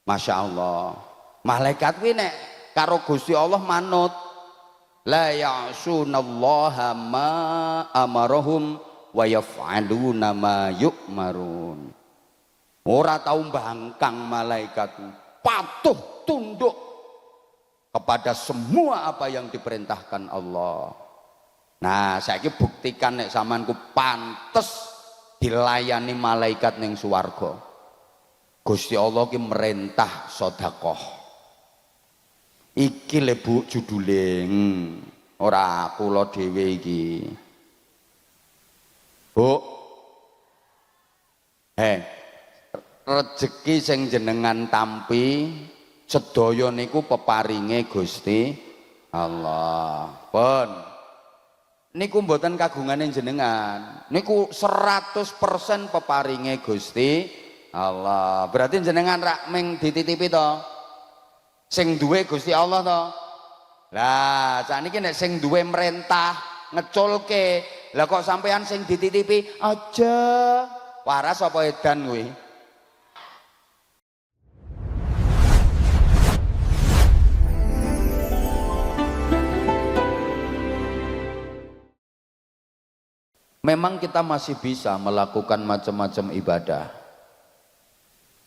Masya Allah. Malaikat kuwi nek karo Gusti Allah manut. La ya'sunallaha ma amarahum wa yaf'aluna ma yu'marun. Ora tau mbangkang malaikat, patuh tunduk kepada semua apa yang diperintahkan Allah. Nah, saiki buktikan nek sampeanku pantes dilayani malaikat ning swarga. Gusti Allah ki merintah sedekah. Iki le Bu judule, ora kula dhewe iki. Bu. Rezeki sing jenengan tampi sedaya niku peparinge Gusti Allah. Pun niku mboten kagungane jenengan. Niku 100% peparinge Gusti Allah. Berarti jenengan rak ming dititipi to. Sing duwe Gusti Allah to. Lah, sakniki nek sing duwe merintah ngeculke, lah kok sampean sing dititipi aja. Waras apa edan kuwi? Memang kita masih bisa melakukan macam-macam ibadah,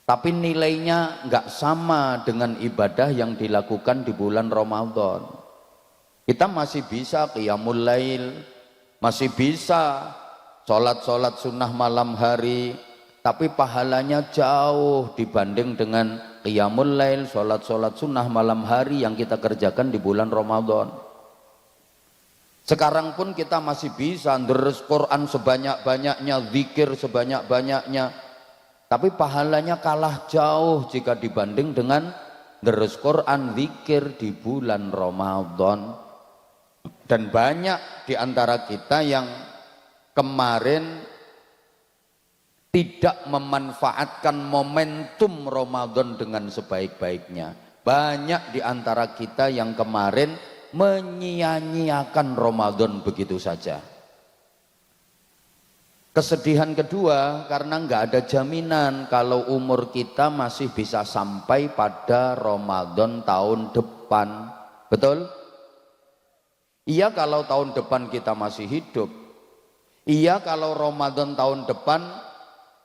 tapi nilainya nggak sama dengan ibadah yang dilakukan di bulan Ramadan. Kita masih bisa qiyamul lail, masih bisa sholat-sholat sunnah malam hari, tapi pahalanya jauh dibanding dengan qiyamul lail, sholat-sholat sunnah malam hari yang kita kerjakan di bulan Ramadan. Sekarang pun kita masih bisa deres Quran sebanyak-banyaknya, zikir sebanyak-banyaknya, tapi pahalanya kalah jauh jika dibanding dengan deres Quran, zikir di bulan Ramadan. Dan banyak di antara kita yang kemarin tidak memanfaatkan momentum Ramadan dengan sebaik-baiknya. Banyak di antara kita yang kemarin menyia-nyiakan Ramadan begitu saja. Kesedihan kedua karena nggak ada jaminan kalau umur kita masih bisa sampai pada Ramadan tahun depan. Betul? Iya kalau tahun depan kita masih hidup. Iya kalau Ramadan tahun depan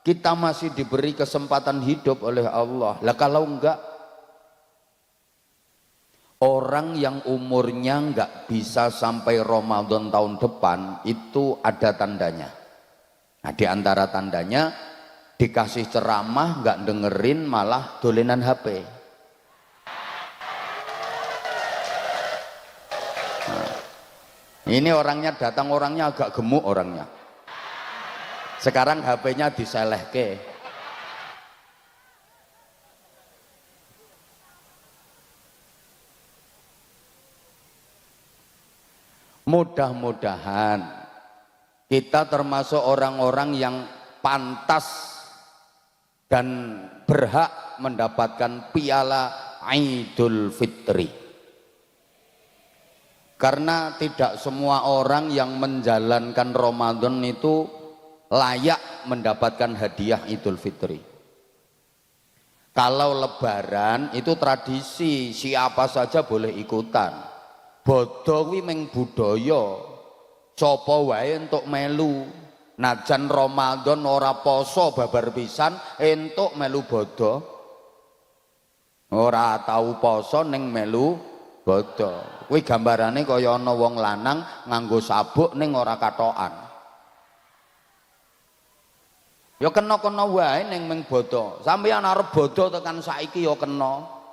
kita masih diberi kesempatan hidup oleh Allah. Lah kalau enggak, orang yang umurnya nggak bisa sampai Ramadan tahun depan itu ada tandanya. Nah, di antara tandanya dikasih ceramah nggak dengerin, malah dolenan HP. Nah, ini orangnya datang, orangnya agak gemuk orangnya. Sekarang HP-nya diselehke. Mudah-mudahan kita termasuk orang-orang yang pantas dan berhak mendapatkan piala Idul Fitri. Karena tidak semua orang yang menjalankan Ramadan itu layak mendapatkan hadiah Idul Fitri. Kalau Lebaran itu tradisi, siapa saja boleh ikutan. Bodho kuwi meng budaya, sapa wae entuk melu. Najan Ramadan ora poso babar pisan entuk melu bodho. Ora tau poso ning melu bodho. Kuwi gambarane kaya ana wong lanang nganggo sabuk ning ora katokan. Ya kena-kena wae ning meng bodho. Sampeyan arep bodho tekan saiki ya kena.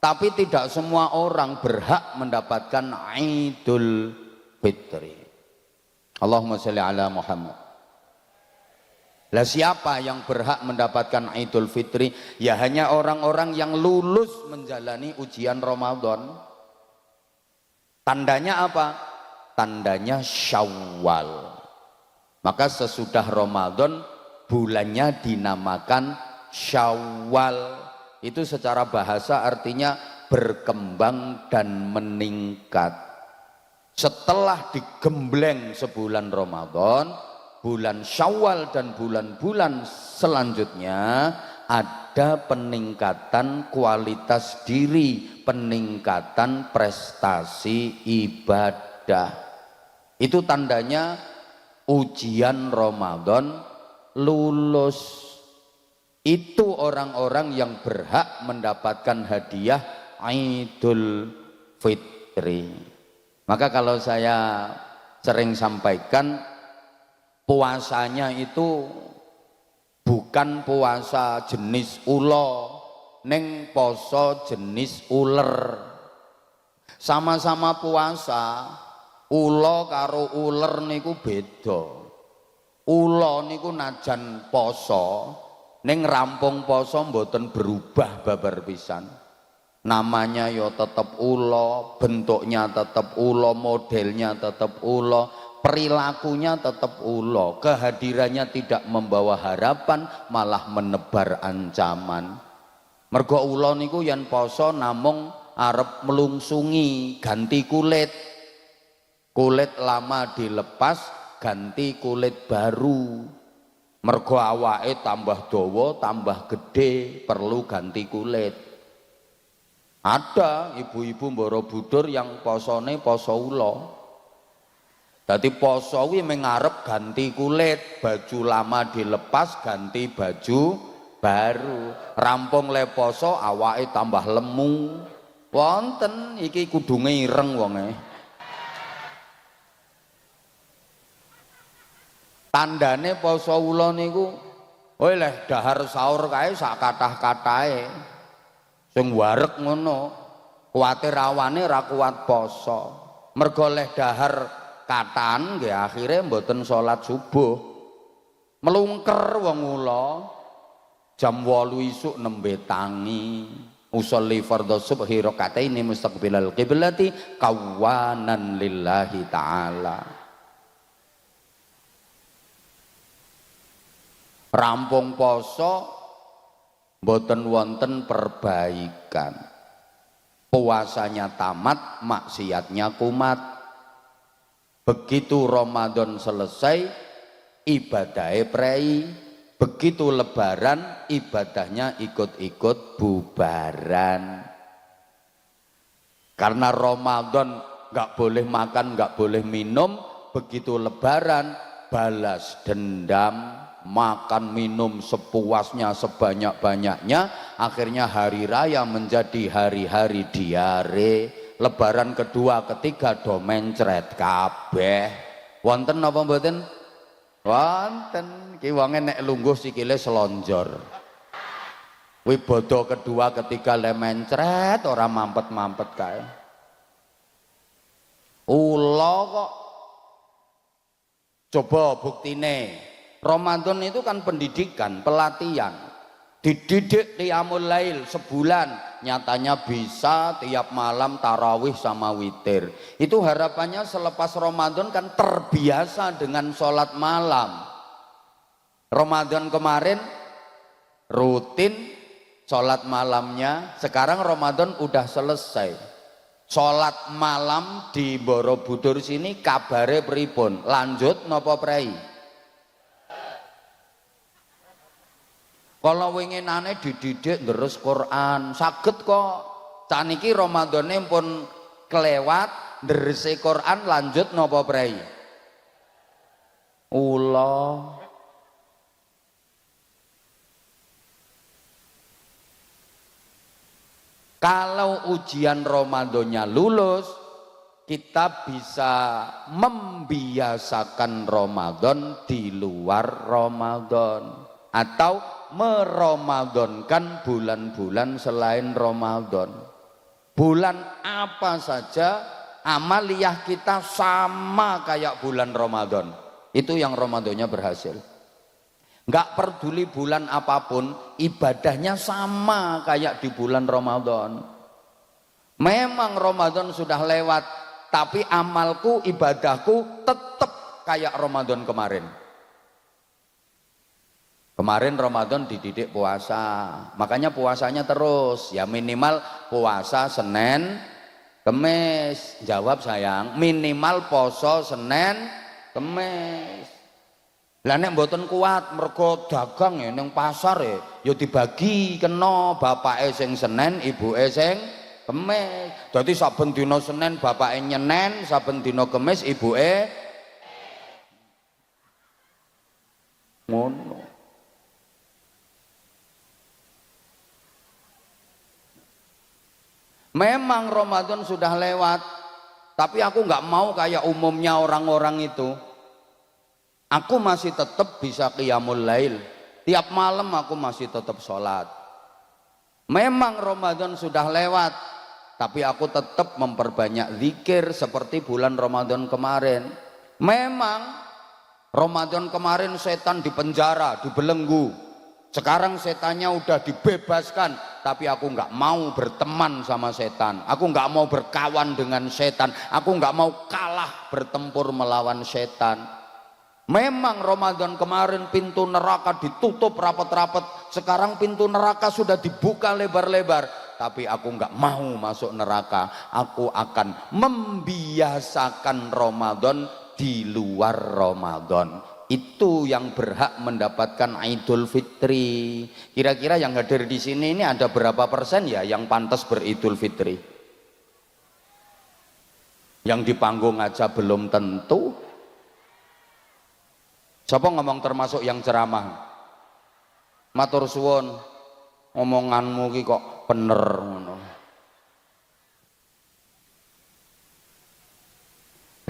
Tapi tidak semua orang berhak mendapatkan Idul Fitri. Allahumma sholli ala Muhammad. Lah siapa yang berhak mendapatkan Idul Fitri? Ya hanya orang-orang yang lulus menjalani ujian Ramadan. Tandanya apa? Tandanya Syawal. Maka sesudah Ramadan bulannya dinamakan Syawal. Itu secara bahasa artinya berkembang dan meningkat. Setelah digembleng sebulan Ramadan, bulan Syawal dan bulan-bulan selanjutnya ada ada peningkatan kualitas diri, peningkatan prestasi ibadah. Itu tandanya ujian Ramadan lulus. Itu orang-orang yang berhak mendapatkan hadiah Idul Fitri. Maka kalau saya sering sampaikan, puasanya itu bukan puasa jenis ulo, neng poso jenis uler. Sama-sama puasa, ulo karo uler niku beda. Ulo niku najan poso, neng rampung poso mboten berubah babar pisan. Namanya yo tetap ulo, bentuknya tetap ulo, modelnya tetap ulo, perilakunya tetap ulo, kehadirannya tidak membawa harapan, malah menebar ancaman. Mergo ulo niku yen poso namung arep melungsungi, ganti kulit. Kulit lama dilepas, ganti kulit baru. Mergo awake tambah dawa, tambah gede, perlu ganti kulit. Ada ibu-ibu Borobudur yang posone poso ulo. Jadi poso kuwi mengarep ganti kulit, baju lama dilepas ganti baju baru. Rampung le poso awake tambah lemu. Wonten iki kudunge ireng wonge. Tandane poso ulo niku, "Oi leh dahar sahur kae sak kathah-kathahe." Sing wareg ngono, kuwatir awane ra kuat poso. Mergo leh dahar katan nggih akhire mboten salat subuh. Melungker wong ula jam 8 isuk nembe tangi. Usolli fardhu subhi rakataini mustaqbilal qiblati qawanan lillahi ta'ala. Rampung poso mboten wonten perbaikan. Puasanya tamat, maksiatnya kumat. Begitu Ramadan selesai, ibadahnya prei. Begitu lebaran, ibadahnya ikut-ikut bubaran. Karena Ramadan nggak boleh makan, nggak boleh minum. Begitu lebaran, balas dendam, makan minum sepuasnya, sebanyak-banyaknya. Akhirnya hari raya menjadi hari-hari diare. Lebaran kedua ketiga do mencret kabeh. Wonten napa mboten? Wonten. Ki wonge nek lungguh sikile selonjor. Wibodo kedua ketiga le mencret ora mampet-mampet kae. Ula kok. Coba buktine. Ramadan itu kan pendidikan, pelatihan. Dididik qiyamul lail sebulan, nyatanya bisa tiap malam tarawih sama witir. Itu harapannya selepas Ramadan kan terbiasa dengan sholat malam. Ramadan kemarin rutin sholat malamnya, sekarang Ramadan udah selesai. Sholat malam di Borobudur sini kabare pripun? Lanjut napa prei? Kalau winginane dididik terus Quran, saged kok. Caniki Ramadane pun kelewat, ndrese Quran lanjut napa prei? Ula. Kalau ujian Ramadannya lulus, kita bisa membiasakan Ramadan di luar Ramadan atau meramadankan bulan-bulan selain Ramadan. Bulan apa saja amaliyah kita sama kayak bulan Ramadan, itu yang Ramadannya berhasil. Nggak peduli bulan apapun, ibadahnya sama kayak di bulan Ramadan. Memang Ramadan sudah lewat, tapi amalku, ibadahku tetap kayak Ramadan kemarin. Kemarin Ramadan dididik puasa, makanya puasanya terus, ya minimal puasa Senin, Kemis. Jawab sayang, minimal poso Senin, Kemis. Lah nek mboten kuat mergo dagang ya ning pasar ya dibagi kena bapake sing Senin, ibuke sing Kemis. Dadi saben dina Senin bapake nyenen, saben dina Kemis ibuke ngono. Memang Ramadan sudah lewat, tapi aku nggak mau kayak umumnya orang-orang itu. Aku masih tetap bisa qiyamul lail. Tiap malam aku masih tetap sholat. Memang Ramadan sudah lewat, tapi aku tetap memperbanyak zikir seperti bulan Ramadan kemarin. Memang Ramadan kemarin setan dipenjara, dibelenggu. Sekarang setannya udah dibebaskan, tapi aku nggak mau berteman sama setan. Aku nggak mau berkawan dengan setan. Aku nggak mau kalah bertempur melawan setan. Memang Ramadan kemarin pintu neraka ditutup rapat-rapat. Sekarang pintu neraka sudah dibuka lebar-lebar. Tapi aku nggak mau masuk neraka. Aku akan membiasakan Ramadan di luar Ramadan. Itu yang berhak mendapatkan Idul Fitri. Kira-kira yang hadir di sini ini ada berapa persen ya yang pantas beridul Fitri? Yang di panggung aja belum tentu. Siapa ngomong termasuk yang ceramah? Matur suwun, omonganmu ki kok bener ngono.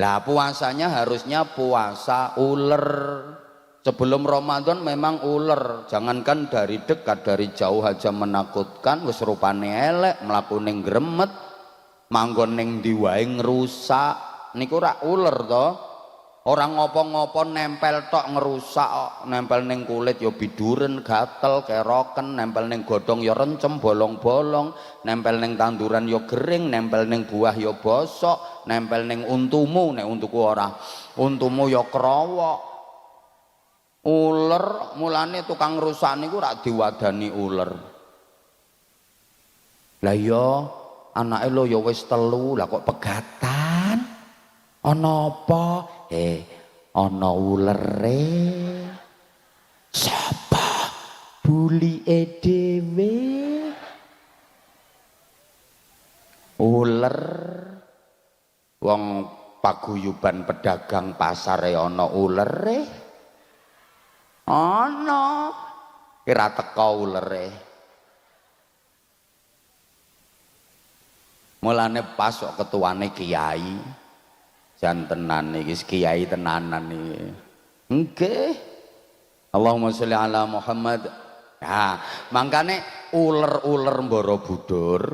Lah puasanya harusnya puasa uler. Sebelum Ramadan memang uler. Jangankan dari dekat, dari jauh aja menakutkan. Wis rupane elek, mlaku ning gremet, manggon ning ndi wae ngrusak. Niku rak uler to. Orang ngopo-ngopo nempel tok ngerusak kok. Nempel ning kulit ya biduren, gatel, keroken, nempel ning godhong ya rencem, bolong-bolong, nempel ning tanduran ya gering, nempel ning buah ya bosok, nempel ning untumu, nek untuku ora. Untumu ya krowok. Uler, mulane tukang rusak niku rak diwadani uler. Lah ya anake lho ya wis 3, lah kok pegatan? Ana apa? Ana ulere. Sapa? Bulike dhewe. Uler. Wong paguyuban pedagang pasare ana ulere. Ana. Kira teka ulere. Mulane pas kok ketuane kiai. Jan tenan iki kiai tenanan iki. Nggih. Allahumma sholli ala Muhammad. Nah, mangkane uler-uler Borobudur.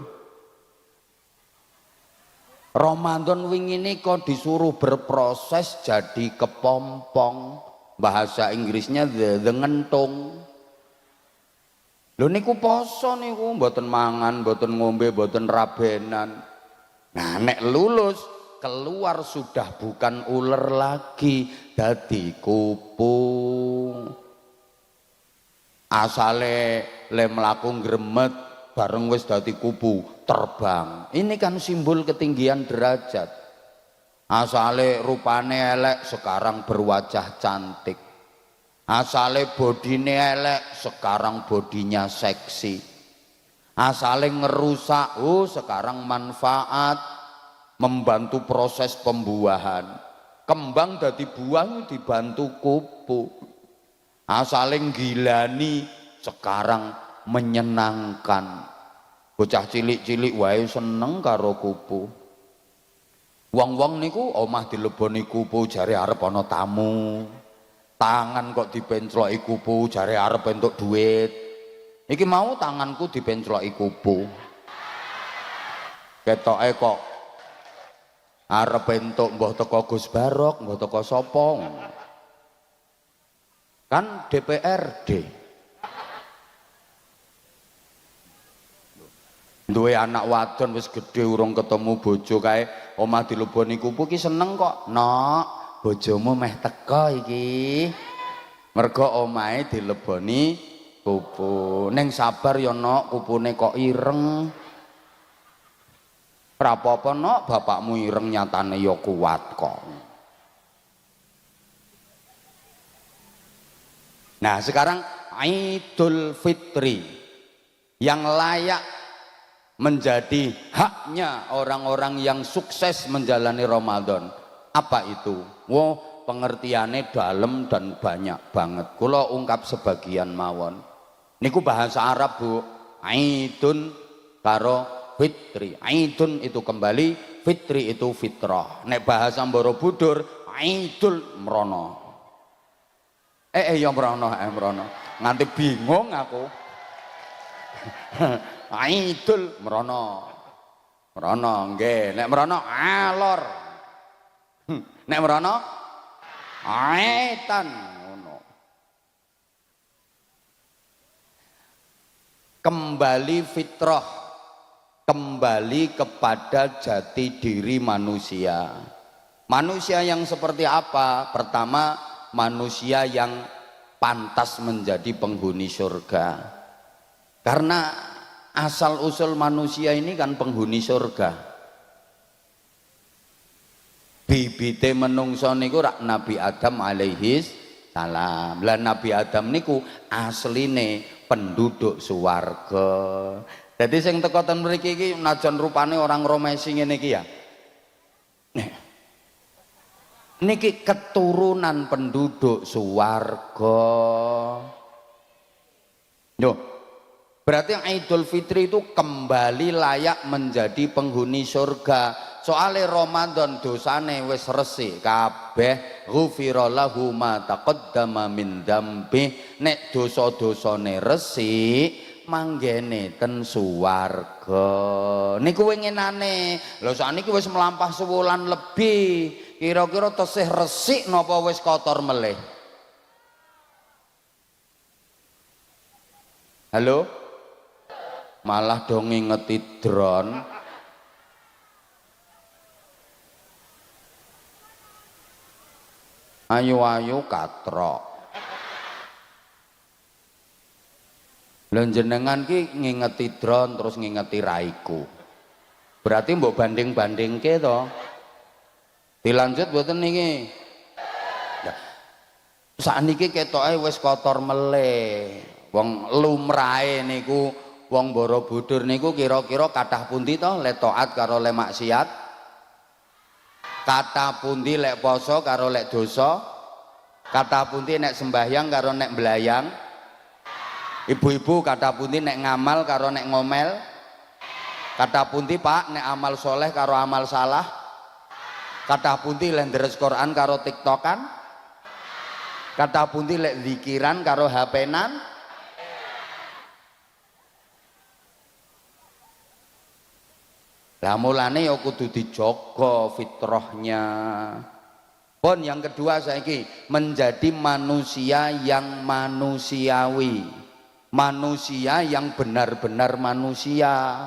Ramadan wingi nika disuruh berproses jadi kepompong. Bahasa Inggrisnya the ngentung. Lho niku poso niku mboten mangan, mboten ngombe, mboten rabenan. Nah, nek lulus keluar sudah bukan ular lagi, dadi kupu. Asale le mlaku gremet bareng wis dadi kupu, terbang. Ini kan simbol ketinggian derajat. Asale rupane elek sekarang berwajah cantik. Asale bodine elek sekarang bodinya seksi. Asale ngerusak, sekarang manfaat. Membantu proses pembuahan. Kembang dadi buah dibantu kupu. Asaling gilani sekarang menyenangkan. Bocah cilik-cilik wae seneng karo kupu. Wong-wong niku omah dileboni kupu jare arep ana tamu. Tangan kok dipencloki kupu jare arep entuk duit. Iki mau tanganku dipencloki kupu. Ketoke kok arep entuk mbah teko Gus Barok, mbah teko sapa? Kan DPRD. Duwe anak wadon wis gedhe urung ketemu bojo kae, omah dileboni kupu ki seneng kok. Nok, bojomu meh teko iki. Mergo omahe dileboni kupu. Ning sabar ya Nok, kupune kok ireng. Ora apa-apa Nok, bapakmu ireng nyatane ya kuat kok. Nah sekarang Idul Fitri yang layak menjadi haknya orang-orang yang sukses menjalani Ramadan. Apa itu? Wow, pengertiannya dalam dan banyak banget. Kula ungkap sebagian mawon. Niku bahasa Arab Bu. Aidun karo fitri. Aidun itu kembali, fitri itu fitrah. Nek bahasa Borobudur, Aidul merono. Ya merono, nganti bingung aku. Aidul merono. Merono nggih, nek merono alor. Nek merono aitan ngono. Kembali fitrah, kembali kepada jati diri manusia. Manusia yang seperti apa? Pertama, manusia yang pantas menjadi penghuni surga. Karena asal usul manusia ini kan penghuni surga. Bibite menungso niku rak Nabi Adam alaihis salam. Lah Nabi Adam niku asline penduduk swarga. Jadi sing teko ten mriki iki najan rupane orang Romesi ngene iki ya. Niki keturunan penduduk swarga. Yo. Berarti Idul Fitri itu kembali layak menjadi penghuni surga. Soale Ramadan dosane wis resik kabeh, ghufira lahu ma taqaddama min dzambi. Nek dosa-dosane resik manggene ten swarga. Niku winginane. Lho sakniki wis melampah sewulan lebih. Kira-kira tesih resik napa wis kotor meleh? Halo? Malah dong ngingeti drone. Ayu-ayu katrok. Lha jenengan ki ngingeti drone terus ngingeti raiku. Berarti mbok banding-bandingke to. Dilanjut mboten niki. Sakniki ketoke wis kotor meleh. Wong lumrahe niku wong Borobudur niku kira-kira kathah pundi to lek taat karo lek maksiat? Kathah pundi lek poso karo lek dosa? Kathah pundi nek sembahyang karo nek mblayang? Ibu-ibu kathah pundi nek ngamal karo nek ngomel? Kathah pundi Pak nek amal soleh karo amal salah? Kathah pundi lek ndres Quran karo tiktokan? Kathah pundi lek zikiran karo HP-nan? Lah mulane ya kudu dijaga fitrahnya. Pun yang kedua saiki menjadi manusia yang manusiawi. Manusia yang benar-benar manusia.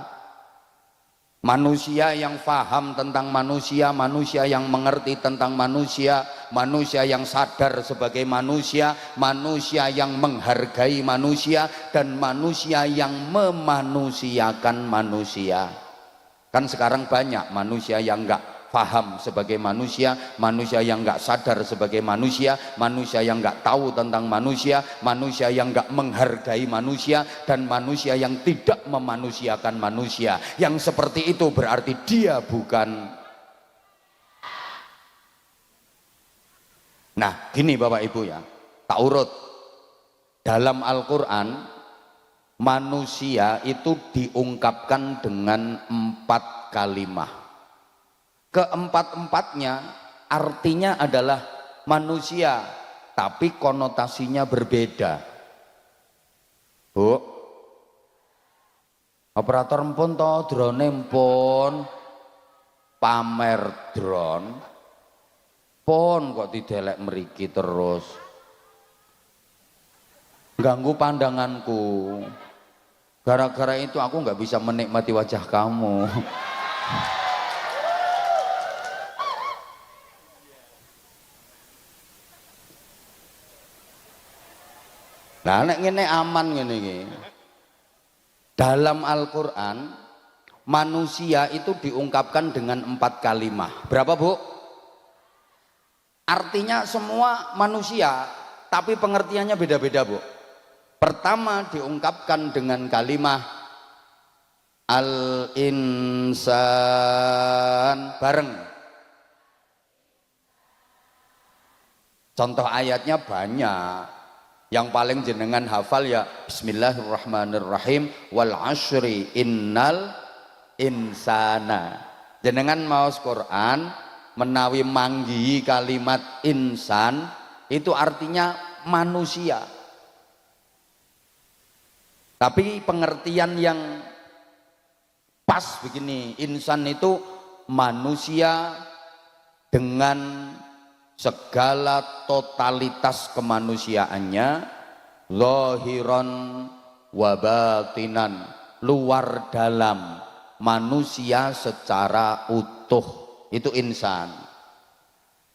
Manusia yang faham tentang manusia, manusia yang mengerti tentang manusia, manusia yang sadar sebagai manusia, manusia yang menghargai manusia, dan manusia yang memanusiakan manusia. Kan sekarang banyak manusia yang enggak paham sebagai manusia, manusia yang enggak sadar sebagai manusia, manusia yang enggak tahu tentang manusia, manusia yang enggak menghargai manusia, dan manusia yang tidak memanusiakan manusia. Yang seperti itu berarti dia bukan. Nah gini Bapak Ibu ya, tak urut. Dalam Al-Quran manusia itu diungkapkan dengan 4 kalimat. Keempat-empatnya artinya adalah manusia, tapi konotasinya berbeda. Bu, operator pun to drone pun pamer drone pun kok didelek mriki terus ganggu pandanganku. Gara-gara itu aku nggak bisa menikmati wajah kamu. Nah, nek ngene aman ngene iki. Dalam Al-Qur'an manusia itu diungkapkan dengan 4 kalimat. Berapa, Bu? Artinya semua manusia, tapi pengertiannya beda-beda, Bu. Pertama diungkapkan dengan kalimat al-insan bareng. Contoh ayatnya banyak. Yang paling jenengan hafal ya Bismillahirrahmanirrahim wal asri innal insana. Jenengan maos Quran menawi manggihi kalimat insan itu artinya manusia. Tapi pengertian yang pas begini, insan itu manusia dengan segala totalitas kemanusiaannya, zahiran wa batinan, luar dalam, manusia secara utuh, itu insan.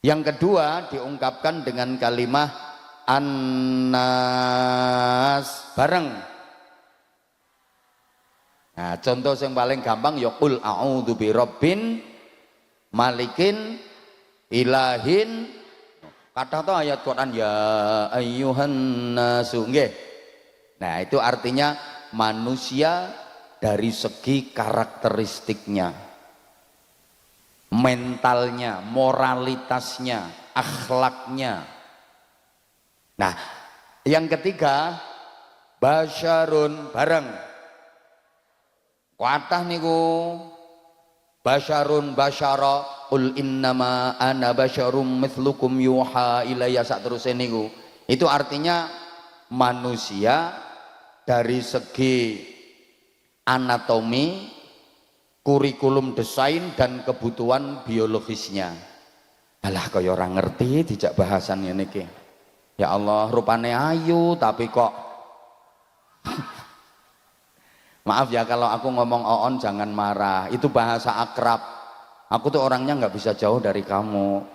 Yang kedua diungkapkan dengan kalimat annas bareng. Nah, contoh yang paling gampang ya qul a'udzu birabbin malikin ilahin. Kata tuh ayat Quran ya ayyuhan nasu nggih. Nah, itu artinya manusia dari segi karakteristiknya, mentalnya, moralitasnya, akhlaknya. Nah, yang ketiga basyarun bareng. Kuatah niku basyarun basyara qul innama ana basyarum mithlukum yuha ilayya saterusé niku. Itu artinya manusia dari segi anatomi, kurikulum desain dan kebutuhan biologisnya. Alah kaya ora ngerti dijak bahasan ngene iki. Ya Allah, rupane ayu tapi kok maaf ya kalau aku ngomong oon jangan marah, itu bahasa akrab. Aku tuh orangnya nggak bisa jauh dari kamu.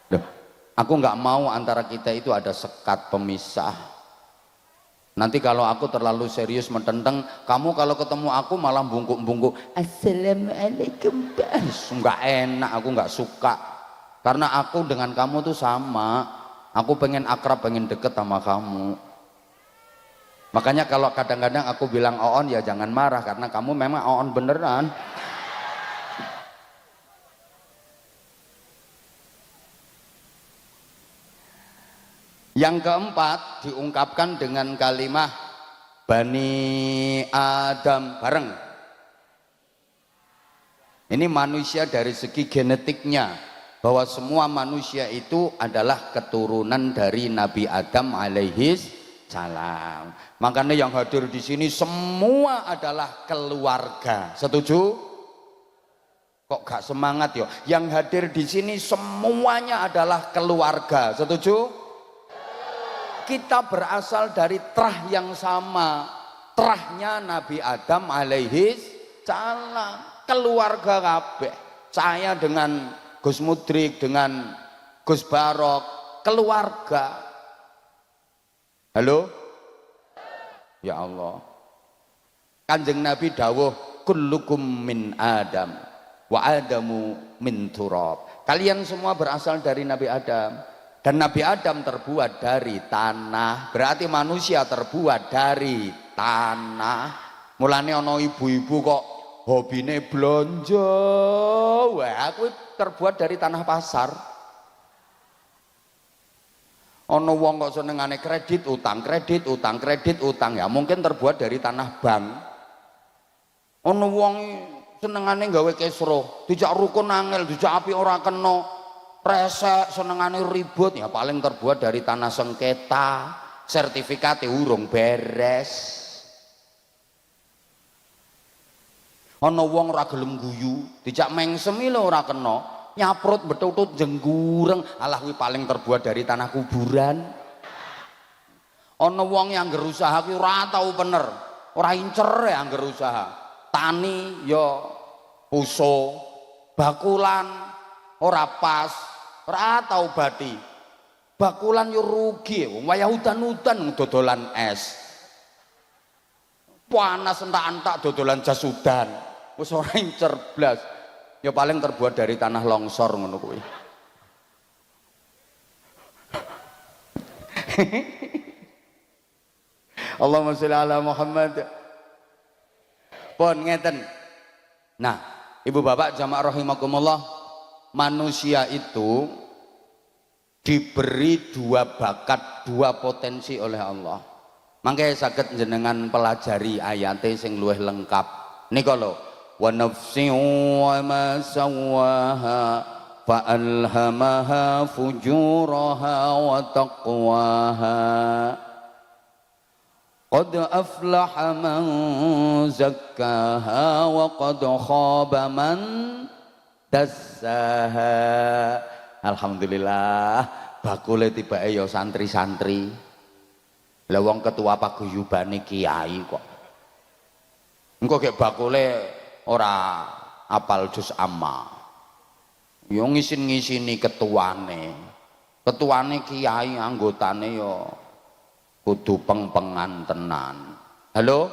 Duh, aku nggak mau antara kita itu ada sekat pemisah. Nanti kalau aku terlalu serius mententeng, kamu kalau ketemu aku malah bungkuk-bungkuk assalamualaikum bas. Nggak enak, aku nggak suka. Karena aku dengan kamu tuh sama. Aku pengen akrab, pengen deket sama kamu. Makanya kalau kadang-kadang aku bilang oon ya jangan marah, karena kamu memang oon beneran. Yang keempat diungkapkan dengan kalimat Bani Adam bareng. Ini manusia dari segi genetiknya, bahwa semua manusia itu adalah keturunan dari Nabi Adam alaihis salam. Makanya yang hadir di sini semua adalah keluarga. Setuju? Kok gak semangat yo? Yang hadir di sini semuanya adalah keluarga. Setuju? Kita berasal dari terah yang sama, terahnya Nabi Adam alaihis salam, keluarga kabeh. Saya dengan Gus Mudrik, dengan Gus Barok, keluarga. Halo? Ya Allah. Kanjeng Nabi dawuh kullukum min Adam wa Adamu min turab. Kalian semua berasal dari Nabi Adam. Dan Nabi Adam terbuat dari tanah, berarti manusia terbuat dari tanah. Mulane ana ibu-ibu kok hobine blonjo, wah aku terbuat dari tanah pasar. Ana wong kok senengane kredit utang, kredit utang, kredit utang, ya mungkin terbuat dari tanah bank. Ana wong senengane gawe kesro, dijak rukun angel, dijak api ora kena. Resek senengane ribut, ya paling terbuat dari tanah sengketa, sertifikatnya urung beres. Ana wong ora gelem guyu, dijak mengsemi lho ora kena, nyaprut betutut jenggureng, alah kuwi paling terbuat dari tanah kuburan. Ana wong yang angger usaha kuwi ora tau bener, ora incer ya angger usaha. Tani ya puso, bakulan ora pas. Ora tau bati, bakulan yo rugi, wayah udan-udan dodolan es, panas entak-entak dodolan jas udan, wis ora incer blas, ya paling terbuat dari tanah longsor ngono kuwi. Allahumma sholli ala Muhammad. Pun ngeten. Nah, Ibu Bapak jamaah rahimakumullah, manusia itu diberi dua bakat, dua potensi oleh Allah. Mangke saged jenengan pelajari ayate sing luwih lengkap. Nika lho, wa nafsin wa ma sawwaha fa alhamaha fujuraha wa taqwaha. Qad aflaha man zakkaha wa qad khaba man dassaha. Alhamdulillah bakule tibake ya santri-santri. Lah wong ketua paguyubane kiai kok. Engko gek bakule ora apal juz amma. Ya ngisin-ngisini ketuane. Ketuane kiai, anggotane ya kudu peng-pengan tenan. Halo?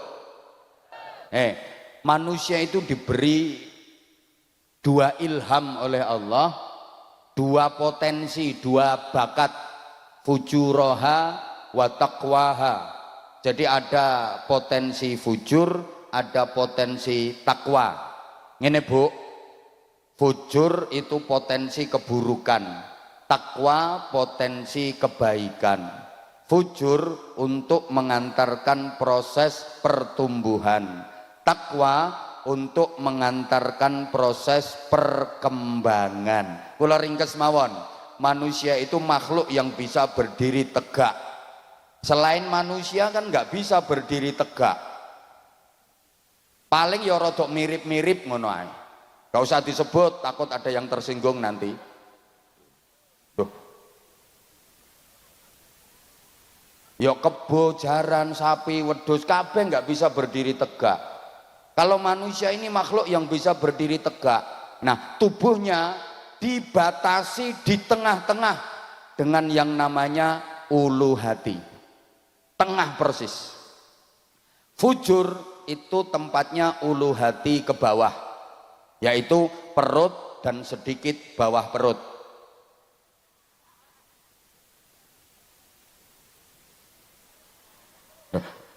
Manusia itu diberi dua ilham oleh Allah, dua potensi, dua bakat, fujuraha wa taqwaha. Jadi ada potensi fujur, ada potensi takwa. Ngene Bu, fujur itu potensi keburukan, takwa potensi kebaikan. Fujur untuk mengantarkan proses pertumbuhan, takwa untuk mengantarkan proses perkembangan. Kula ringkes mawon, manusia itu makhluk yang bisa berdiri tegak. Selain manusia kan nggak bisa berdiri tegak. Paling ya rodok mirip-mirip ngono ae. Gak usah disebut, takut ada yang tersinggung nanti. Duh. Ya kebo, jaran, sapi, wedhus kabeh nggak bisa berdiri tegak. Kalau manusia ini makhluk yang bisa berdiri tegak. Nah, tubuhnya dibatasi di tengah-tengah dengan yang namanya ulu hati. Tengah persis. Fujur itu tempatnya ulu hati ke bawah, yaitu perut dan sedikit bawah perut.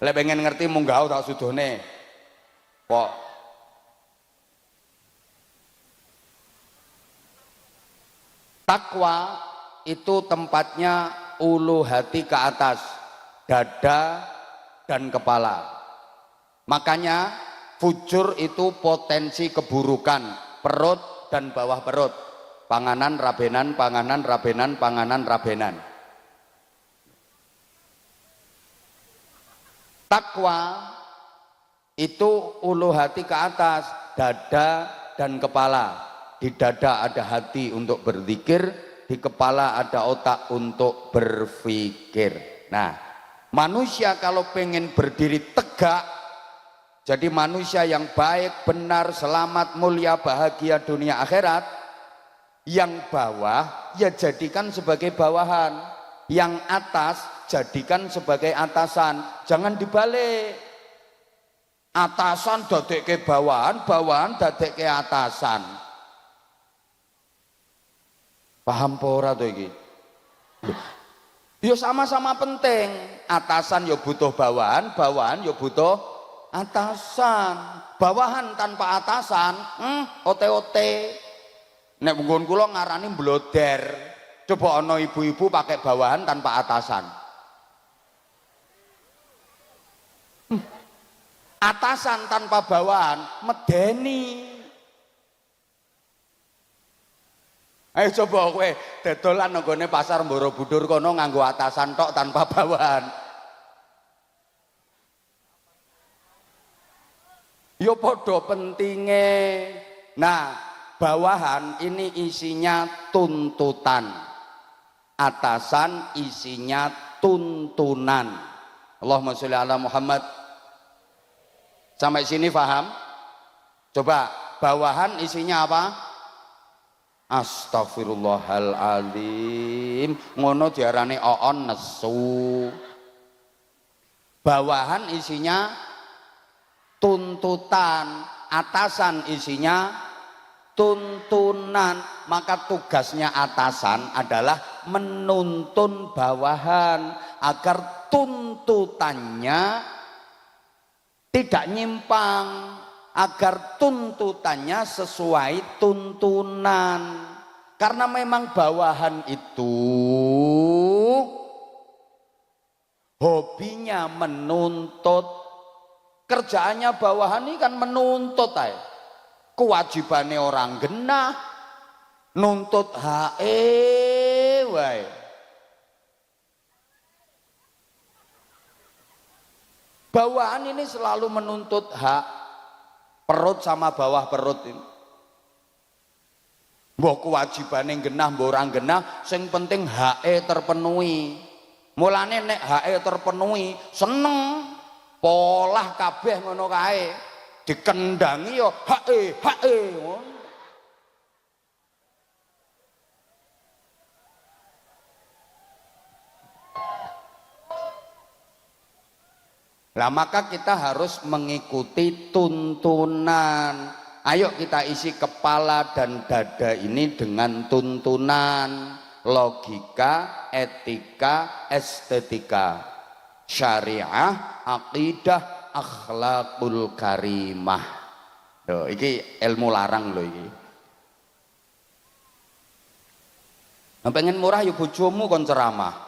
Lek pengen ngerti munggah tak sudone kok. Takwa itu tempatnya ulu hati ke atas, dada dan kepala. Makanya fujur itu potensi keburukan, perut dan bawah perut, panganan rabenan, panganan rabenan, panganan rabenan. Takwa itu ulu hati ke atas, dada dan kepala. Di dada ada hati untuk berzikir, di kepala ada otak untuk berpikir. Nah, manusia kalau pengen berdiri tegak, jadi manusia yang baik, benar, selamat, mulia, bahagia dunia akhirat, yang bawah ya jadikan sebagai bawahan, yang atas jadikan sebagai atasan. Jangan dibalik, atasan dadekke bawahan, bawahan dadekke atasan. Paham po ora to iki? Ya sama-sama penting. Atasan ya butuh bawahan, bawahan ya butuh atasan. Bawahan tanpa atasan, ote-ote. Nek nggon kula ngarani mbloder. Coba ana ibu-ibu pakai bawahan tanpa atasan. Atasan tanpa bawahan medeni. Ayo coba kowe dodolan nggone pasar Borobudur kono nganggo atasan tok tanpa bawahan. Yo padha pentinge. Nah, bawahan ini isinya tuntutan. Atasan isinya tuntunan. Allahumma sholli ala Muhammad. Sampai sini paham? Coba bawahan isinya apa? Astaghfirullahaladzim, ngono diarani oon nesu. Bawahan isinya tuntutan, atasan isinya tuntunan. Maka tugasnya atasan adalah menuntun bawahan agar tuntutannya tidak nyimpang, agar tuntutannya sesuai tuntunan. Karena memang bawahan itu hobinya menuntut, kerjaannya bawahan ini kan menuntut aja. Kewajibannya orang genah nuntut wae. Bawahan ini selalu menuntut hak, perut sama bawah perut ini. Mbok kewajibane genah mbok ora genah, sing penting HE terpenuhi. Mulane nek HE terpenuhi, seneng polah kabeh ngono kae. Dikendangi yo HE. Lah maka kita harus mengikuti tuntunan. Ayo kita isi kepala dan dada ini dengan tuntunan, logika, etika, estetika, syariah, akidah, akhlakul karimah. Loh, iki ilmu larang loh iki. Nah, pengen murah yuk bojomu kon ceramah.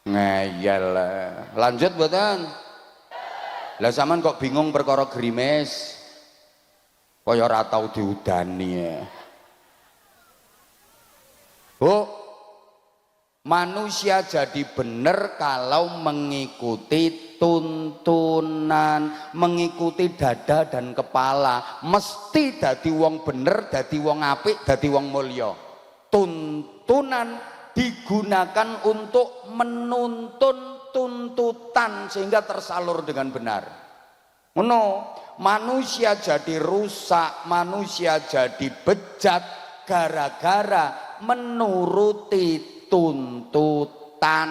Ngeyel. Lanjut mboten? Lah sampean kok bingung perkara grimes? Kaya ora tau diudani ya. Bu, manusia jadi bener kalau mengikuti tuntunan, mengikuti dada dan kepala. Mesti dadi wong bener, dadi wong apik, dadi wong mulya. Tuntunan digunakan untuk menuntun tuntutan sehingga tersalur dengan benar. Manusia jadi rusak, manusia jadi bejat gara-gara menuruti tuntutan.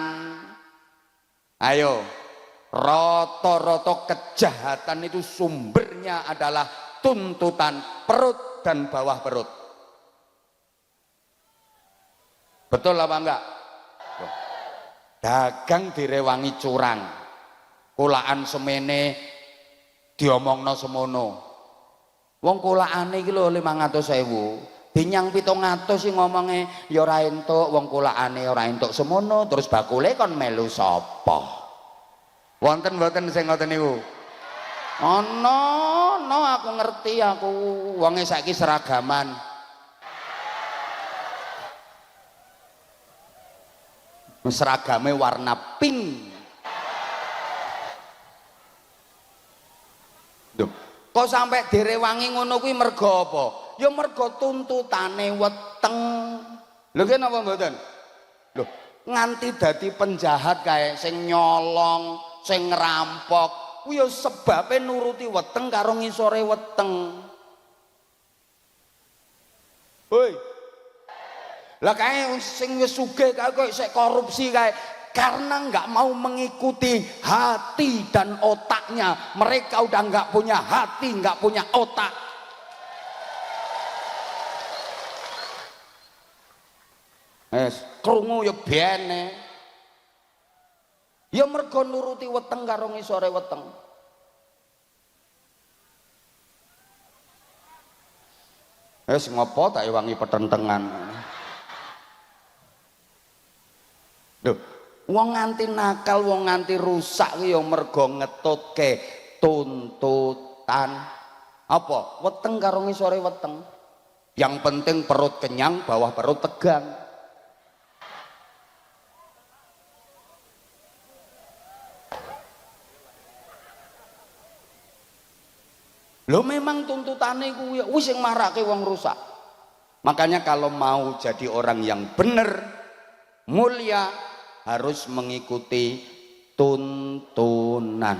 Ayo, roto-roto kejahatan itu sumbernya adalah tuntutan perut dan bawah perut. Betul apa enggak? Dagang direwangi curang, kulaan semene diomongno semono. Wong kulaane iki lho 500.000, dinyang 700 sing ngomongnya ya ora entuk, wong kulaane ora entuk semono, terus bakule kon melu sapa? Wonten mboten sing ngoten niku? Ono, aku ngerti, aku wonge saiki seragaman. Seragame warna pink. Duh, kok sampai direwangi ngono kuwi mergo apa? Ya mergo tuntutane weteng. Lho ki napa mboten? Lho, nganti dadi penjahat kae sing nyolong, sing ngerampok, kuwi ya sebabe nuruti weteng karo ngisore weteng. Hoi. Lah kae sing wis sugih kae kok isih korupsi kae karena nggak mau mengikuti hati dan otaknya. Mereka udah nggak punya hati, nggak punya otak. Krungu ya bene. Ya mergo nuruti weteng karo ngisore weteng. Ngopo tak wangi petentengan. Duh, wong nganti nakal, wong nganti rusak ki ya mergo ngetutke tuntutan. Apa? Weteng karo ngisore weteng. Yang penting perut kenyang, bawah perut tegang. Lho memang tuntutane kuwi wis sing marake wong rusak. Makanya kalau mau jadi orang yang bener, mulia, harus mengikuti tuntunan.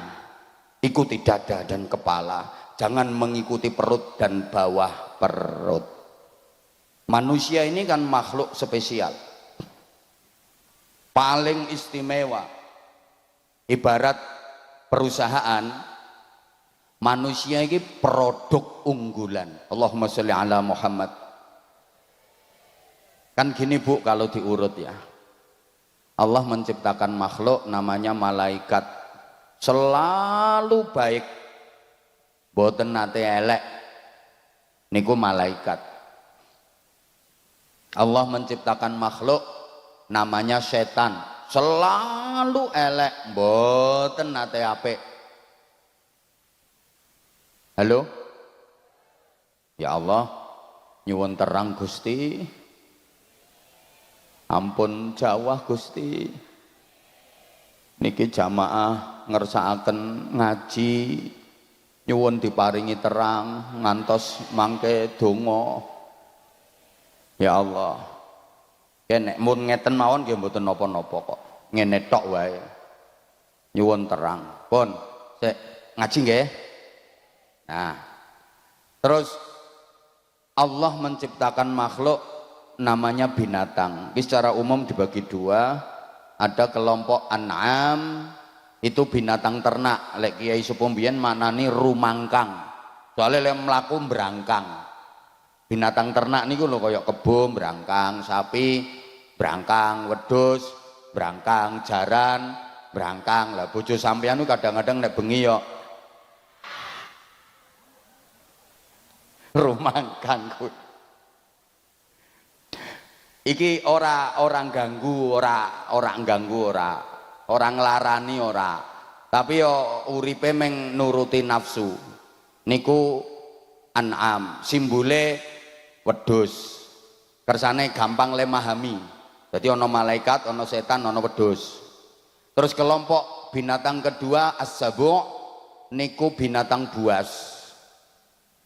Ikuti dada dan kepala, jangan mengikuti perut dan bawah perut. Manusia ini kan makhluk spesial, paling istimewa. Ibarat perusahaan, manusia ini produk unggulan. Allahumma sholli ala Muhammad. Kan gini Bu kalau diurut ya. Allah menciptakan makhluk namanya malaikat. Selalu baik. Boten nate elek. Niku malaikat. Allah menciptakan makhluk namanya setan. Selalu elek. Boten nate apik. Halo? Ya Allah, nyuwun terang Gusti. Ampun jawah Gusti. Niki jamaah ngersakaken ngaji, nyuwun diparingi terang ngantos mangke donga. Ya Allah. Nek mun ngeten mawon nggih mboten napa-napa kok. Ngene tok wae. Nyuwun terang. Pun, sik ngaji nggih. Nah, terus Allah menciptakan makhluk namanya binatang. Ini secara umum dibagi dua. Ada kelompok an'am, itu binatang ternak. Lek Kiai Sepuh mbiyen maknani rumangkang. Soalnya lek mlaku brangkang. Binatang ternak niku lho kaya kebo brangkang, sapi brangkang, wedhus brangkang, jaran brangkang. Lah bojo sampeyan kadang-kadang nek bengi ya rumangkang. Iki orang ganggu, orang nglarani ora. Tapi yo uripe meng nuruti nafsu. Niku an'am, simbole wedhus. Kersane gampang le memahami. Jadi ana malaikat, ana setan, ana wedhus. Terus kelompok binatang kedua as-sabu' niku binatang buas.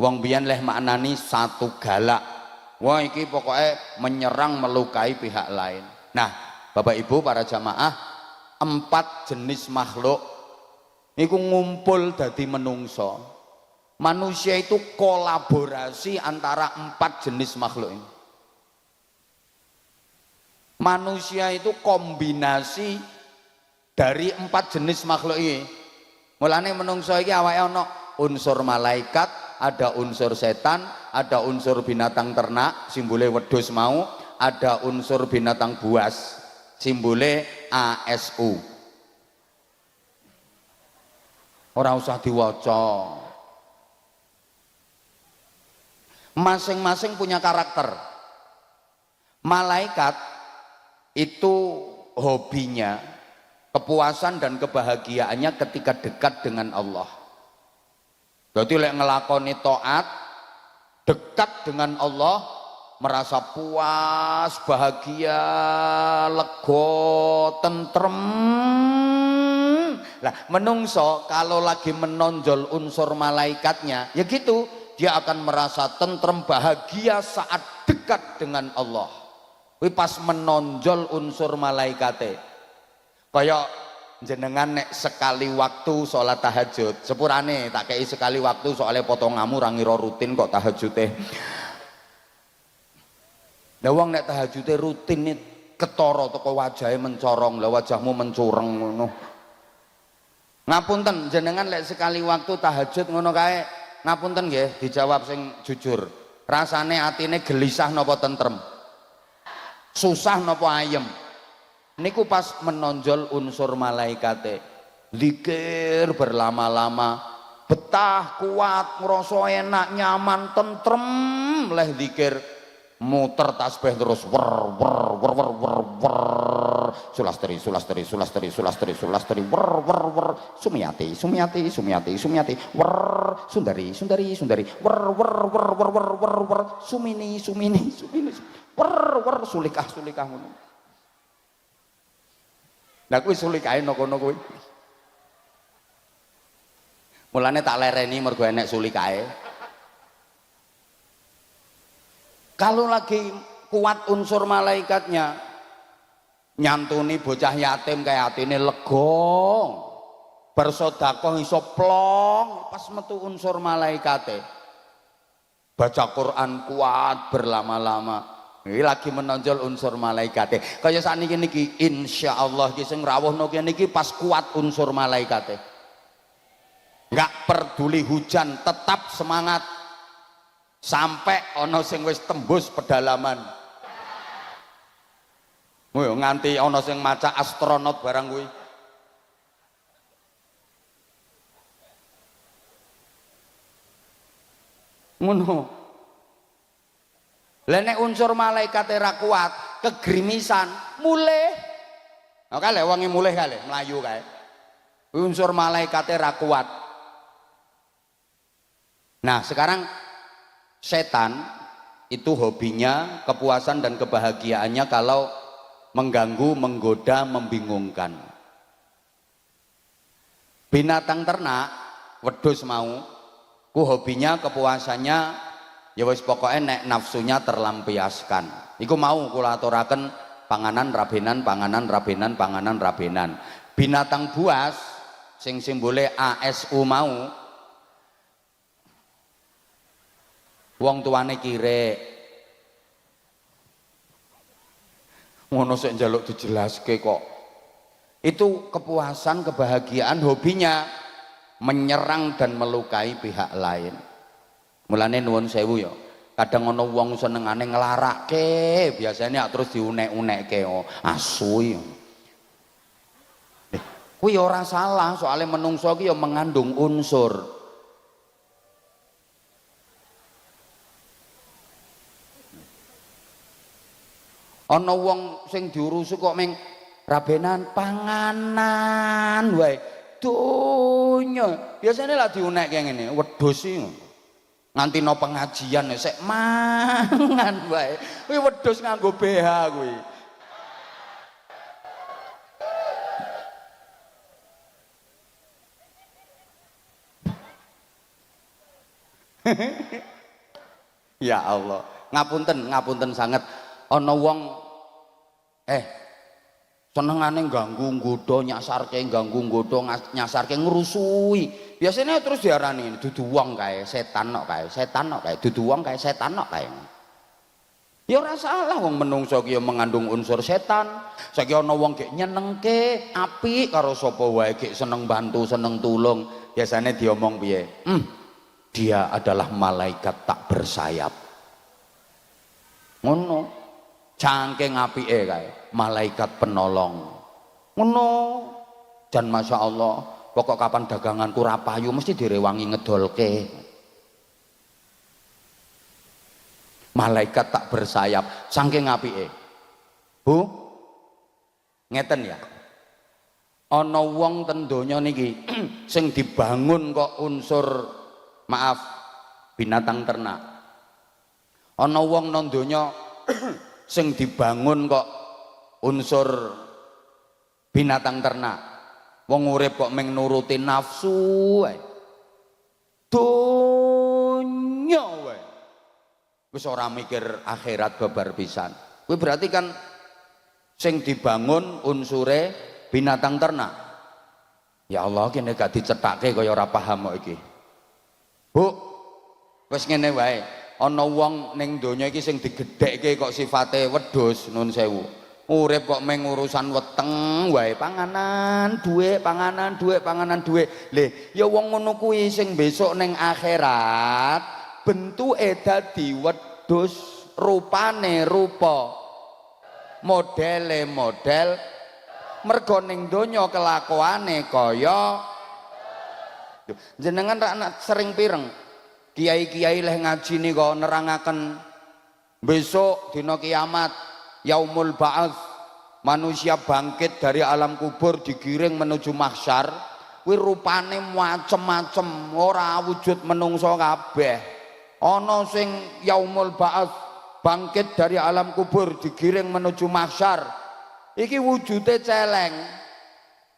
Wong biyen leh maknani satu galak. Wah iki pokoknya menyerang melukai pihak lain. Nah, Bapak Ibu para jamaah, 4 jenis makhluk niku ngumpul dadi menungso. Manusia itu kolaborasi antara 4 jenis makhluk ini. Manusia itu kombinasi dari 4 jenis makhluk ini. Mulane menungso iki awake ana unsur malaikat, ada unsur setan, ada unsur binatang ternak, simbole wedhus mau, ada unsur binatang buas, simbole ASU. Ora usah diwaca. Masing-masing punya karakter. Malaikat itu hobinya, kepuasan dan kebahagiaannya ketika dekat dengan Allah. Berarti lek ngelakoni taat, dekat dengan Allah, merasa puas, bahagia, lega, tentrem. Lah menungso kalau lagi menonjol unsur malaikatnya, ya gitu, dia akan merasa tentrem, bahagia saat dekat dengan Allah. Kuwi pas menonjol unsur malaikate. Kaya jenengan nek sekali waktu sholat tahajud, sepurane tak kei sekali waktu soalnya potonganmu ra ngira rutin kok tahajute. Lah wong nek tahajute rutin ketara teko wajahe mencorong, lah wajahmu mencureng ngono. Ngapunten jenengan lek sekali waktu tahajud ngono kae, ngapunten nggih dijawab sing jujur. Rasane atine gelisah napa tentrem? Susah napa ayem? Niku pas menonjol unsur malaikate, zikir berlama-lama, betah, kuat, ngerasa enak, nyaman, tentrem, leh zikir, muter tasbih terus, wer wer wer wer wer wer, sulastri sulastri sulastri sulastri sulastri, wer wer wer, sumiati sumiati sumiati sumiati, wer sundari sundari sundari, wer wer wer wer wer wer wer, sumini sumini sumini, wer wer sulikah sulikah ngono. Lah kuwi sulikae kono kuwi. Mulane tak lereni mergo enek sulikae. Kalau lagi kuat unsur malaikatnya, nyantuni bocah yatim kayak atine lega. Bersedekah iso plong pas metu unsur malaikate. Baca Quran kuat berlama-lama. Ini lagi menonjol unsur malaikate. Kaya sakniki niki insyaallah ki sing rawuhno niki pas kuat unsur malaikate. Enggak peduli hujan, tetap semangat. Sampai ana sing wis tembus pedalaman. Nganti ana sing maca astronot barang kuwi. Ngono. Lah nek unsur malaikate ra kuat, kegrimisan, mulih. Nah, kale wonge mulih kale, mlayu kae. Unsur malaikate ra kuat. Nah, sekarang setan itu hobinya, kepuasan dan kebahagiaannya kalau mengganggu, menggoda, membingungkan. Binatang ternak, wedhus mau, ku hobinya, kepuasannya, ya wis pokoknya nek nafsunya terlampiaskan. Iku mau kula aturaken panganan rabenan, panganan rabenan, panganan rabenan. Binatang buas, sing simbole ASU mau, wong tuane kirek. Ngono sik njaluk dijelaske kok. Itu kepuasan, kebahagiaan, hobinya menyerang dan melukai pihak lain. Mulane nuwun sewu ya. Kadang ana wong senengane nglarake, biasanya terus diunek-unekke asu. Kuwi ora salah, soalnya menungso ki ya mengandung unsur. Ana wong sing diurusi kok meng rabenan panganan wae. Donya. Biasane lah diunekke ngene, wedhus iki. Nganti no pengajian sik mangan wae. Kuwi wedhus nganggo BH kuwi. Ya Allah, ngapunten sangat. Ana wong senengane ganggu nggodha nyasarke, ganggu nggodha nyasarke, ngrusui. Biasanya terus diarani dudu wong kae, setan kok kae, setan kok kae, dudu wong kae, setan kok kae. Ya ora salah wong menungso ki ya mengandung unsur setan. Saiki ana wong gek nyenengke apik karo sapa wae, gek seneng bantu, seneng tulung. Biasanya diomong piye? Dia adalah malaikat tak bersayap. Ngono. Cangking apike kae, malaikat penolong. Ngono. Dan masya Allah, pokok kapan daganganku rapayu mesti direwangi ngedolke. Malaikat tak bersayap, cangking apike. Bu, ngeten ya. Ana wong ten donya niki sing dibangun kok unsur maaf binatang ternak. Ana wong nang donya sing dibangun kok unsur binatang ternak. Wong urip kok meng nuruti nafsu wae. Donya wae. Wis ora mikir akhirat babar pisan. Kuwi berarti kan sing dibangun unsure binatang ternak. Ya Allah, kene gak dicethake kaya ora paham kok iki. Bu, wis ngene wae. Ana wong ning donya iki sing digedhekke kok sifate wedhus, nun sewu. Urip kok meng urusan weteng wae, panganan, dhuwit, panganan, dhuwit, panganan, dhuwit. Lho, ya wong ngono kuwi sing besok ning akhirat bentuke dadi wedhus, rupane rupa, modele model, mergo ning donya kelakuane kaya jenengan ra sering pireng. Kiai-kiai leh ngaji nih kok nerangaken besok dina kiamat yaumul ba'ats, manusia bangkit dari alam kubur digiring menuju mahsyar. Kuwi rupane macem-macem, ora wujud menungso kabeh. Ana sing yaumul ba'ats bangkit dari alam kubur digiring menuju mahsyar. Iki wujude celeng.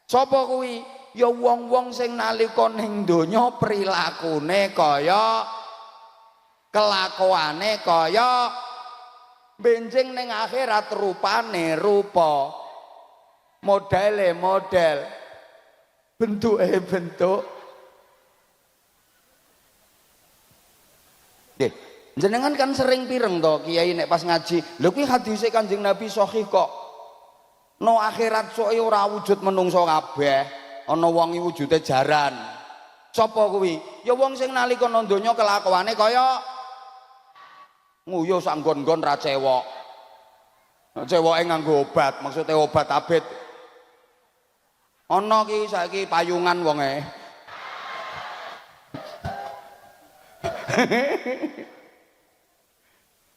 Sapa kuwi? Ya wong-wong sing nalika ning donya prilakune kaya kelakuane kaya benjing ning akhirat rupane rupa, modele model, bentuke bentuk. Nggih, jenengan kan sering pireng to kiai nek pas ngaji. Lho kuwi hadise Kanjeng Nabi sahih kok. No akhirat sok ora wujud menungso kabeh. Ana wong iki wujude jaran. Sapa kuwi? Ya wong sing nalika nang donya kelakuane kaya nguyuh sak nggon-nggon ra cewek. Cewoke nganggo obat, maksudnya obat abet. Ana ki saiki payungan wonge.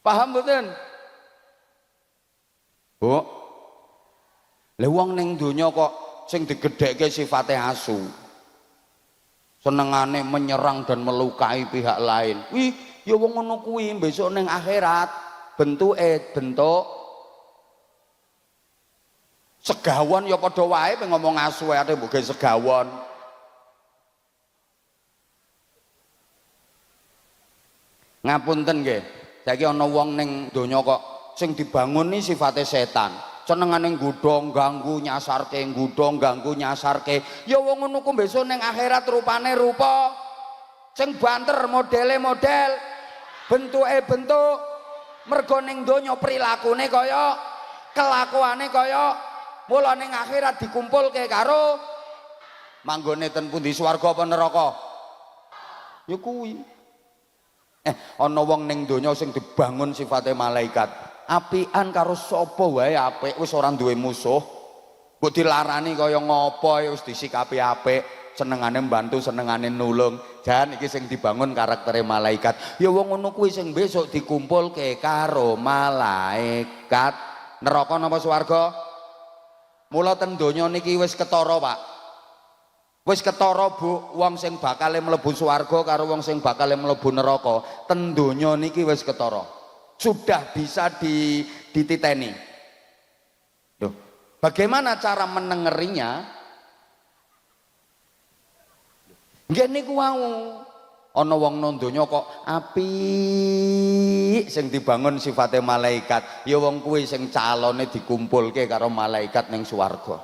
Paham mboten? Bu. Lah wong ning donya kok sing digedhekke sifate asu. Senengane menyerang dan melukai pihak lain. Wih, ya wong ngono kuwi besok ning akhirat bentuke bentuk segawon ya padha wae ngomong asu ae mbok segawon. Ngapunten nggih. Saiki ana wong ning donya kok sing dibangun ni sifate setan. Senengane nggodhong, ganggu, nyasarke, nggodhong, ganggu, nyasarke. Ya wong ngono ku besok ning akhirat rupane rupa sing banter, modele model, bentuke bentuk. Mergo ning donya prilakune kaya, kelakuane kaya, mula ning akhirat dikumpulke karo manggone ten pundi swarga apa neraka? Ya kuwi. Ana wong ning donya sing dibangun sifate malaikat. Apian karo sapa wae apik, wis ora duwe musuh. Mbok dilarani kaya ngopo wis disikapi apik, senengane mbantu, senengane nulung. Jan iki sing dibangun karaktere malaikat. Ya wong ngono kuwi sing besok dikumpulke karo malaikat. Neraka napa swarga? Mula ten donya niki wis ketara, Pak. Wis ketara Bu, wong sing bakale mlebu swarga karo wong sing bakale mlebu neraka. Ten donya niki wis ketara. Sudah bisa dititeni. Loh, bagaimana cara menengerinya? Nggih niku wau. Ana wong nang donya kok apik sing dibangun sifate malaikat. Ya wong kuwi sing calone dikumpulke karo malaikat ning swarga.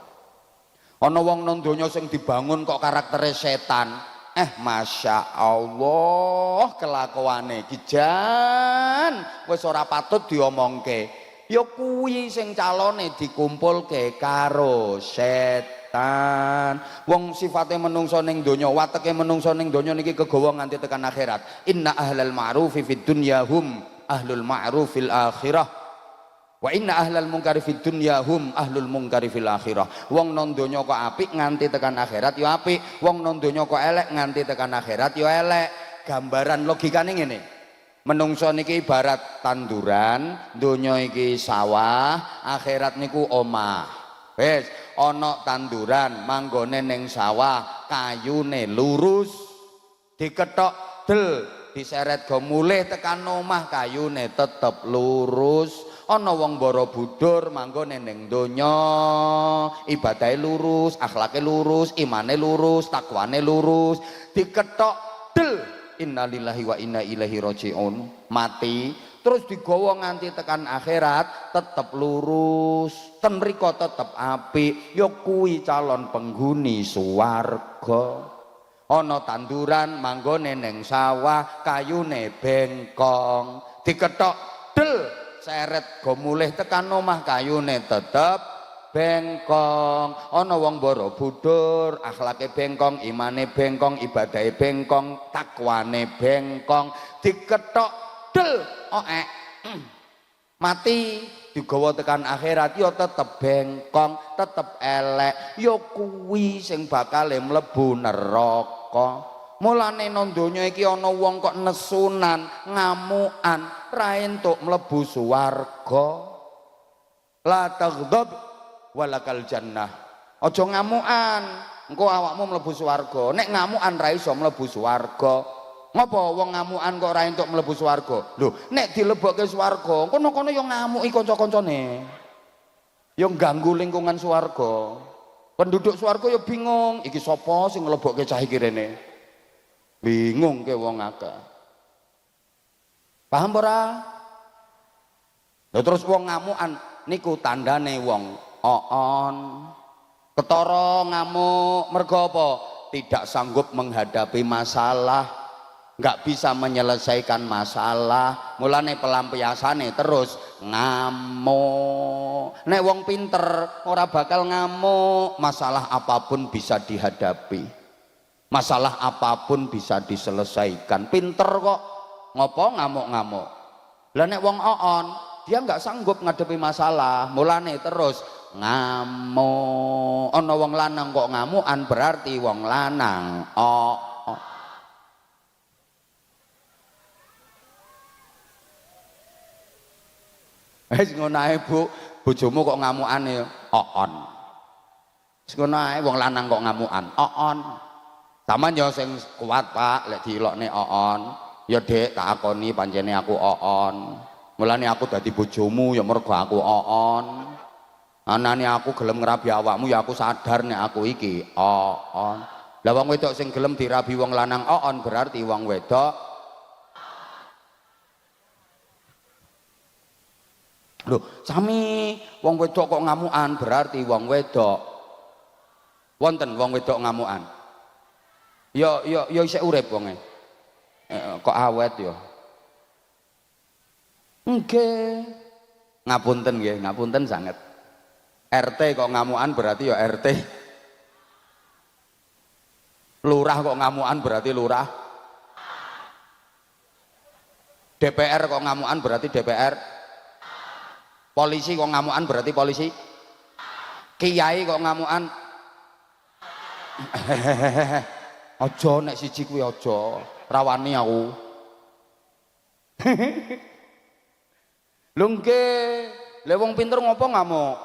Ana wong nang donya sing dibangun kok karaktere setan. Masya Allah kelakuane iki jan wis ora patut diomongke. Ya kuwi sing calone dikumpulke karo setan. Wong sifate menungso ning donya, wateke menungso ning donya niki kegawa nganti tekan akhirat. Inna ahlal ma'rufi fid dunya hum ahlul ma'ruf fil akhirah. Wa inna ahlal munkari fid dunya hum ahlul munkari fil akhirah. Wong nang donya kok apik nganti tekan akhirat ya apik, wong nang donya kok elek nganti tekan akhirat ya elek. Gambaran logikane ngene. Menungso niki ibarat tanduran, donya iki sawah, akhirat niku omah. Wis ana tanduran manggone ning sawah, kayune lurus, dikethok del, diseret go mulih tekan omah, kayune tetep lurus. Ana wong Borobudur manggone ning donya, ibadahe lurus, akhlake lurus, imane lurus, takwane lurus, dikethok del, innalillahi wa inna ilaihi rajiun, mati terus digawa nganti tekan akhirat tetep lurus, ten mriko tetep apik. Ya kuwi calon penghuni swarga. Ana tanduran manggone ning sawah, kayune bengkong, dikethok del, seret go mulih tekan omah, kayune tetep bengkong. Ana wong Borobudur, akhlake bengkong, imane bengkong, ibadahe bengkong, takwane bengkong, dikethok del oek mati, digawa tekan akhirat ya tetep bengkong, tetep elek. Ya kuwi sing bakale mlebu neraka. Mulane nang donya iki ana wong kok nesunan, ngamukan, ra entuk mlebu swarga. La taghdab walakal jannah. Aja ngamukan, engko awakmu mlebu swarga. Nek ngamukan ra iso mlebu swarga. Ngapa wong ngamukan kok ra entuk mlebu swarga? Lho, nek dilebokke swarga, kono-kono ya ngamuki kanca-kancane. Ya ganggu lingkungan swarga. Penduduk swarga ya bingung, iki sapa sing nglebokke cah iki rene? Bingung ke wong akeh. Paham ora? Lha terus wong ngamukan niku tandane wong oon. Ketara ngamuk mergo apa? Tidak sanggup menghadapi masalah, enggak bisa menyelesaikan masalah. Mulane pelampiasane terus ngamuk. Nek wong pinter ora bakal ngamuk, masalah apapun bisa dihadapi. Masalah apapun bisa diselesaikan. Pinter kok, ngopo ngamuk-ngamuk. Lah nek wong oon dia nggak sanggup ngadepi masalah. Mulane terus ngamuk. Ana wong lanang kok ngamukan berarti wong lanang. Wis ngono ae, Bu. Bojomu kok ngamukan ya on. Wis ngono ae, wong lanang kok ngamukan on. Saman ya sing kuat, Pak, lek diilokne on. Ya Dek, tak akoni pancene aku on. Mulane aku dadi bojomu ya mergo aku on. Anane aku gelem ngrabi awakmu ya aku sadar nek aku iki on. Lah wong wedok sing gelem dirabi wong lanang on berarti wong wedok. Loh, sami wong wedok kok ngamukan berarti wong wedok. Wonten wong wedok ngamukan. Ya isih urip wonge. Kok awet ya. Nggih. Ngapunten nggih, ngapunten sanget. RT kok ngamukan berarti ya RT. Lurah kok ngamukan berarti lurah. DPR kok ngamukan berarti DPR. Polisi kok ngamukan berarti polisi. Kiai kok ngamukan. Aja nek siji kuwi aja. Rawani aku. Lho nggih, lha wong pinter ngopo ngamuk?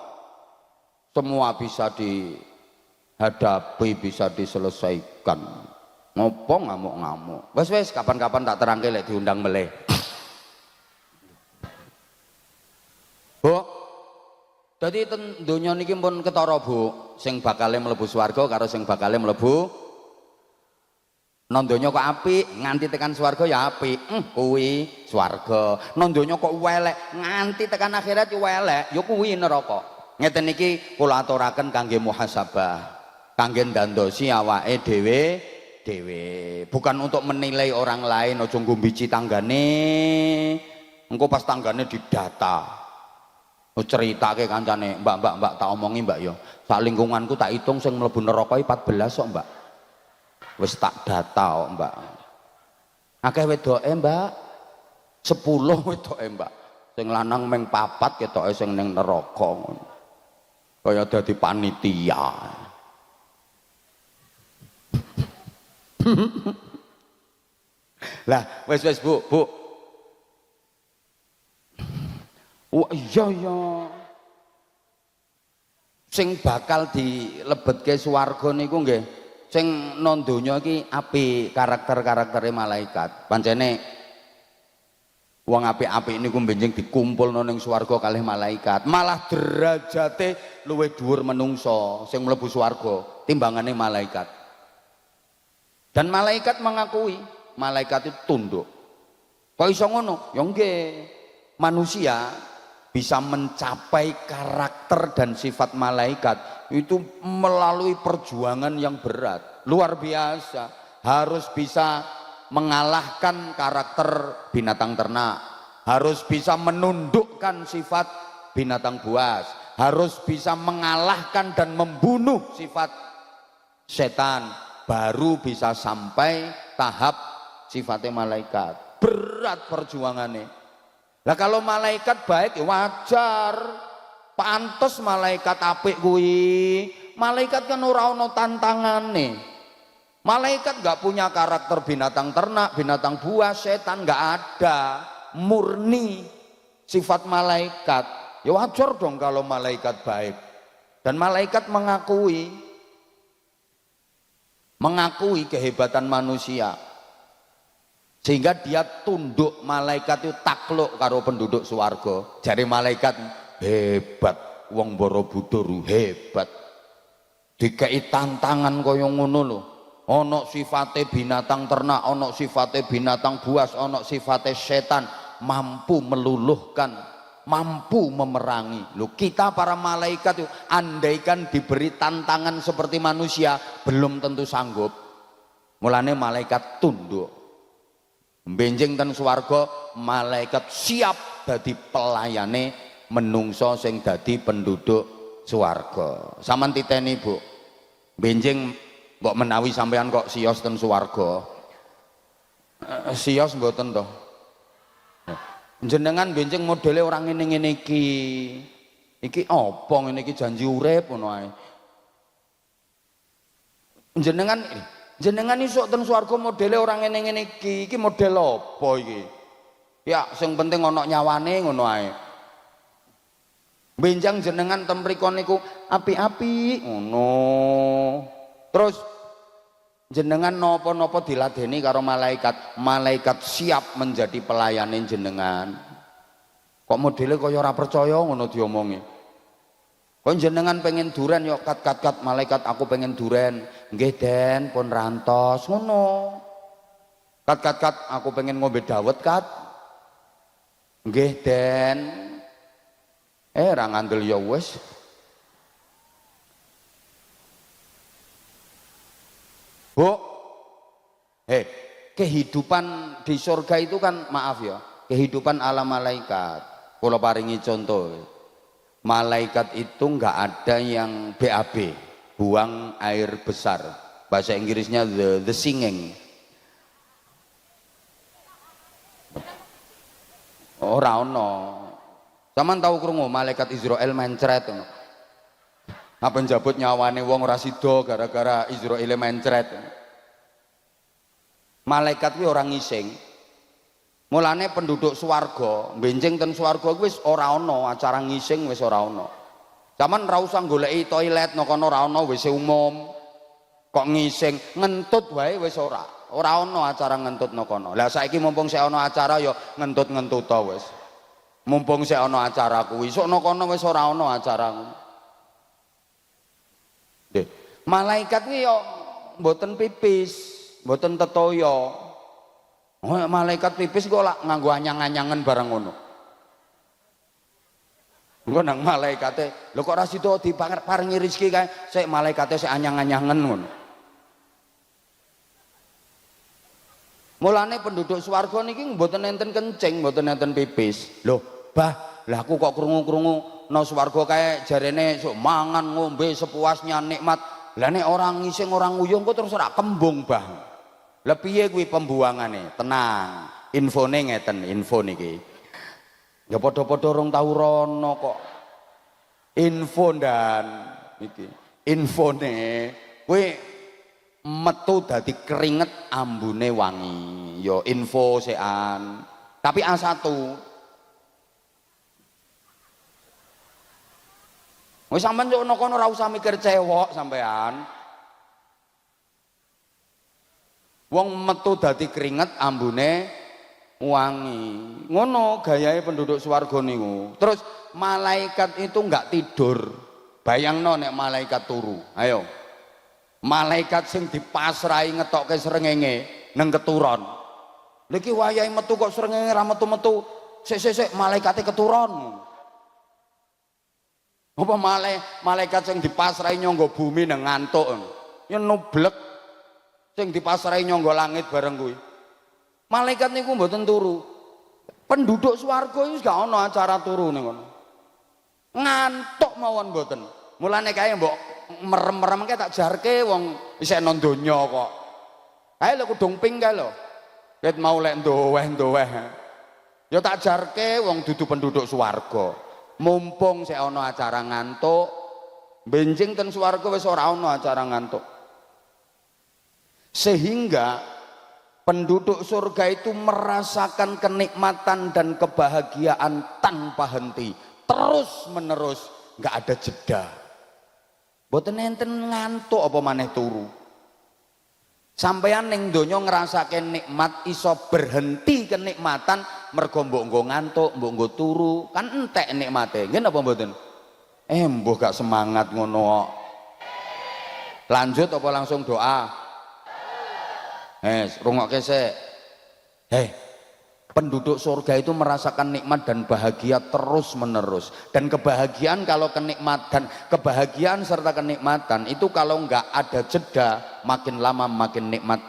Semua bisa dihadapi, bisa diselesaikan. Ngopo ngamuk-ngamuk? Wes kapan-kapan tak terangke lek diundang meleh. Bu, jadi donya niki pun ketara Bu, sing bakale mlebu swarga karo sing bakale mlebu nang donya kok apik nganti tekan swarga ya apik, kuwi swarga. Nang donya kok welek nganti tekan akhirat ya welek, ya kuwi neraka. Ngeten iki kula aturaken kangge muhasabah, kangge ndandosi awake dhewe. Bukan untuk menilai orang lain, aja ngombici tanggane. Engko pas tanggane didata. Ceritake kancane, Mbak tak omongi Mbak ya. Sak lingkunganku tak hitung sing mlebu neraka 14 kok, Mbak. Wis tak data kok, Mbak. Akeh wedoke, Mbak. 10 wedoke, Mbak. Sing lanang meng 4 ketoke sing ning neraka ngono. Kaya dadi panitia. Lah, wis Bu. Wah iya. Sing bakal dilebetke swarga niku nggih, sing nang donya iki apik karakter-karaktere malaikat. Pancene wong apik-apik niku benjing dikumpulno ning swarga kalih malaikat. Malah derajate luwih dhuwur menungso sing mlebu swarga timbangane malaikat. Dan malaikat mengakui, malaikat itu tunduk. Kok iso ngono? Ya nggih. Manusia bisa mencapai karakter dan sifat malaikat itu melalui perjuangan yang berat, luar biasa. Harus bisa mengalahkan karakter binatang ternak, harus bisa menundukkan sifat binatang buas, harus bisa mengalahkan dan membunuh sifat setan, baru bisa sampai tahap sifatnya malaikat. Berat perjuangannya. Lah kalau malaikat baik ya wajar, pantes malaikat apik kuwi. Malaikat kan ora ono tantangane. Malaikat nggak punya karakter binatang ternak, binatang buas, setan nggak ada. Murni sifat malaikat. Ya wajar dong kalau malaikat baik. Dan malaikat mengakui kehebatan manusia. Sehingga dia tunduk, malaikat itu takluk karo penduduk swarga. Jare malaikat hebat, wong Borobudur hebat. Dikei tantangan kaya ngono lho. Ana sifate binatang ternak, ana sifate binatang buas, ana sifate setan, mampu meluluhkan, mampu memerangi. Loh, kita para malaikat itu andaikan diberi tantangan seperti manusia belum tentu sanggup. Mulane malaikat tunduk. Benjing ten swarga, malaikat siap dadi pelayane menungso sing dadi penduduk swarga. Saman titeni Bu. Benjing mbok menawi sampean kok siyos ten swarga. Siyos mboten to. Jenengan benjing modele orang ngene iki. Iki apa ngene iki janji urip ngono ae. Jenengan iso ten swarga modele orang ngene iki model apa iki? Ya sing penting ana nyawane ngono ae. Benjang jenengan ten mriku niku api-api ngono. Terus jenengan napa-napa diladeni karo malaikat siap menjadi pelayanin jenengan. Kok modele kaya ora percaya ngono diomongi. Kok jenengan pengen duren yo kat malaikat aku pengen duren. Nggih Den pun rantos ngono. Kat aku pengen ngombe dawet kat. Nggih Den. Ra ngandel ya wis. Bu, kehidupan di surga itu kan maaf ya, kehidupan ala malaikat. Kalau paringi contoh, malaikat itu nggak ada yang BAB, buang air besar. Bahasa Inggrisnya the singing. Ora ono. Saman tahu krungu malaikat Israel mencret. Apa njabut nyawane wong ora sida gara-gara Israel mencret. Malaikat kuwi ora ngising. Mulane penduduk swarga, benjing ten swarga kuwi wis ora ana acara ngising, wis ora ana. Saman ora usah goleki toilet nang kono ora ana WC umum. Kok ngising, ngentut wae wis ora. Ora ana acara ngentut nang kono. Lah saiki mumpung sik ana acara ya ngentut-ngentut ta wis. Mumpung sik ana acara kuwi, sok nang kono wis ora ana acara. Malaikat kuwi yo mboten pipis, mboten tetoya. Oh, malaikat pipis kok lak nganggo anyang-anyangan barang ngono. Engko nang malaikate, lho kok ora sida diparingi rezeki kae, sik malaikate sik anyang-anyangen ngono. Mulane penduduk swarga niki mboten enten kencing, mboten enten pipis. Lho, bah, lah aku kok krungu-krungu nang swarga kae jarene sok mangan ngombe sepuasnya nikmat. Lah nek orang ngising orang nguyung kok terus ora kembung, Bah. Lah piye kuwi pembuangane? Tenang. Infone ngeten, info niki. Ya padha-padha rong tau rono kok. Info dan iki. Infone kuwi metu dadi keringet ambune wangi. Ya info sean. Tapi A1 wis sampean yo kono ora usah mikir cewek sampean. Wong metu dadi keringet ambune wangi. Ngono gayahe penduduk swarga niku. Terus malaikat itu enggak tidur. Bayangno nek malaikat turu. Ayo. Malaikat sing dipasrahi ngetokke srengenge nang keturon. Niki wayahe metu kok srengenge ra metu-metu. Sik malaikate keturon. Apa malaikat sing dipasrahi nyangga bumi nang ngantuk. Ya nublek sing dipasrahi nyangga langit bareng kuwi. Malaikat niku mboten turu. Penduduk swarga iki gak ana acara turu ning ngono. Ngantuk mawon mboten. Mulane kae mbok merem-merem kae tak jarke wong isih nang donya kok. Kae lho kudung ping kae lho. Ket mau lek ndoweh-ndoweh. Ya tak jarke wong dudu penduduk swarga. Mumpung sik ana acara ngantuk, benjing ten swarga wis ora ana acara ngantuk. Sehingga penduduk surga itu merasakan kenikmatan dan kebahagiaan tanpa henti, terus menerus, nggak ada jeda. Mboten enten ngantuk apa maneh turu. Sampeyan ning donya ngrasake nikmat iso berhenti kenikmatan mergo mbok nggo ngantuk, mbok nggo turu, kan entek nikmate. Nggih napa mboten? Mbuh gak semangat ngono kok. Lanjut apa langsung doa? Rungokke sik. Penduduk surga itu merasakan nikmat dan bahagia terus menerus. Dan kebahagiaan kalau kenikmatan, kebahagiaan serta kenikmatan itu kalau nggak ada jeda, makin lama makin nikmat,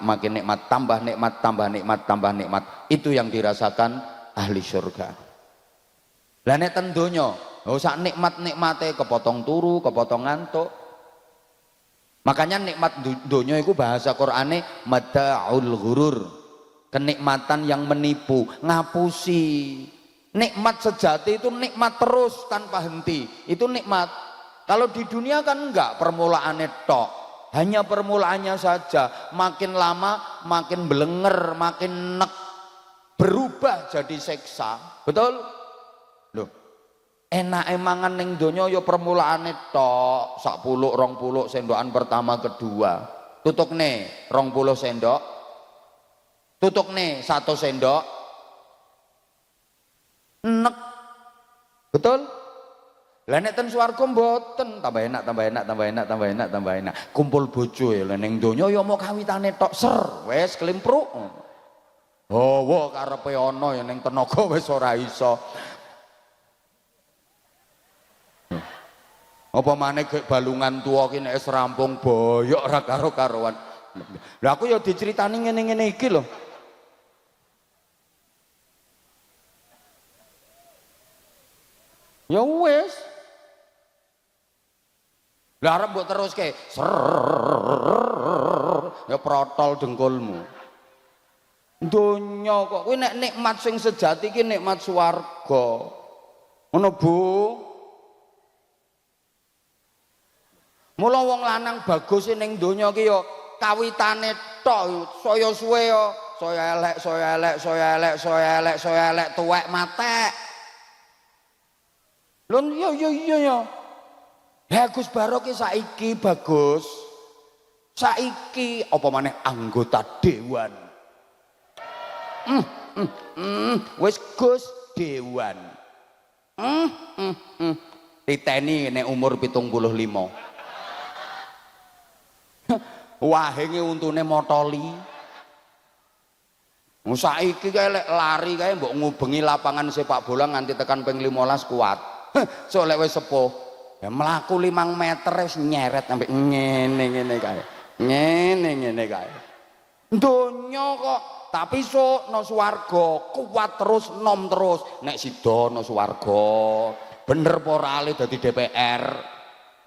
tambah nikmat, tambah nikmat, tambah nikmat. Itu yang dirasakan ahli surga. Lah nek ten donya, sak nikmate kepotong turu, kepotong ngantuk. Makanya nikmat donya itu bahasa Qur'ane mata'ul ghurur. Kenikmatan yang menipu, ngapusi Nikmat sejati itu nikmat terus tanpa henti. Itu nikmat. Kalau di dunia kan enggak, permulaannya tok. Hanya permulaannya saja. Makin lama makin belenger, makin nek. Berubah jadi seksa. Betul? Loh. Enak emangan ning donya ya permulaane tok. 10, 20 sendokan pertama kedua. Tutuk nih 20 sendok. Tutuk nih 1 sendok. Nek. Betul? Lah nek ten swarga mboten, tambah enak, tambah enak, tambah enak, tambah enak, tambah enak. Kumpul bojo ya ning donya ya mau kawitane tok ser, wis klimpruk. Hawa karepe ana ya ning tenaga wis ora iso. Apa maneh gek balungan tuwa ki nek wis rampung boyok ora karo-karuan. Lah aku ya diceritani ngene-ngene iki lho. Ya wis. Lah arep mbok teruske ya protol dengkulmu. Donya kok kuwi nek nikmat sing sejati iki nikmat swarga. Ngono Bu. Mula wong lanang bagus ning donya ki ya kawitane tok, saya suwe ya saya elek, saya elek, saya elek, saya elek, saya elek tuwek matek. Lho iya ya. Ya Gus Barok saiki bagus. Saiki apa maneh anggota dewan. Wis Gus dewan. Titeni nek umur 75. Wahinge untune motoli. Saiki kae lek lari kae mbok ngubengi lapangan sepak bola nganti tekan ping 15 kuat. So lek wis sepuh ya mlaku 5 meter wis nyeret sampai ngene kae. Ngene kae. Donya kok tapi sok no swarga kuat terus nom terus. Nek sida no swarga bener apa ora ale dadi DPR.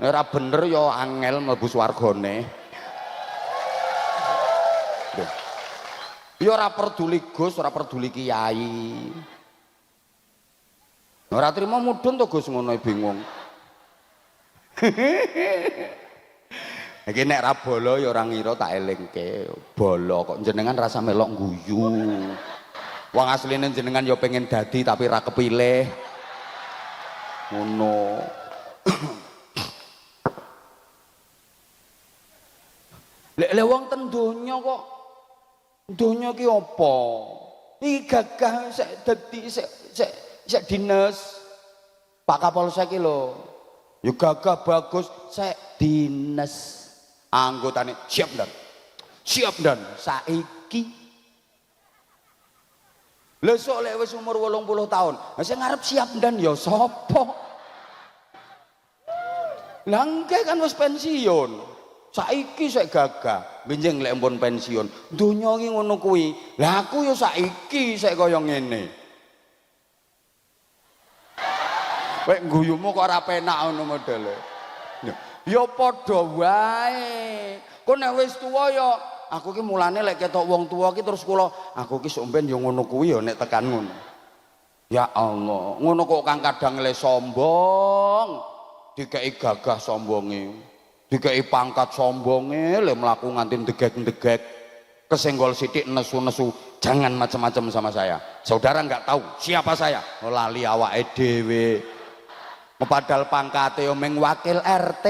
Ora bener ya angel mlebu swargane. Ya ora peduli Gus, ora peduli kiai. Ora trimo mudhun to Gus ngono bingung. Iki nek ra bolo ya ora ngira tak elingke. Bolo kok jenengan rasa melok guyu. Wong asline jenengan ya pengen dadi tapi ra kepilih. Ngono. Lek wong ten donya kok donya ki apa? Iki gagah sek dadi sek dinas. Pak Kapolsek iki lho. Ya gagah bagus sek dinas. Anggotane siap dan saiki lha sok lek wis umur 80 tahun sing ngarep siap dan ya sapa lah engke kan wis pensiun saiki sik gagah benjing lek ampun pensiun donya iki ngono kuwi lah aku ya saiki sik kaya ngene wek guyumu kok ora penak ngono modele ya padha wae. Kok nek wis tuwa ya aku ki mulane lek ketok wong tuwa ki terus kula aku ki sok ben ya ngono kuwi ya nek tekan ngono. Ya Allah, ngono kok kang kadang le sombong, dikeki gagah sombonge. Dikeki pangkat sombonge le mlaku nganti ndegek-ndegek. Kesenggol sithik nesu-nesu. Jangan macam-macam sama saya. Saudara enggak tahu siapa saya. Lali awake dhewe. Padahal pangkate meng wakil RT.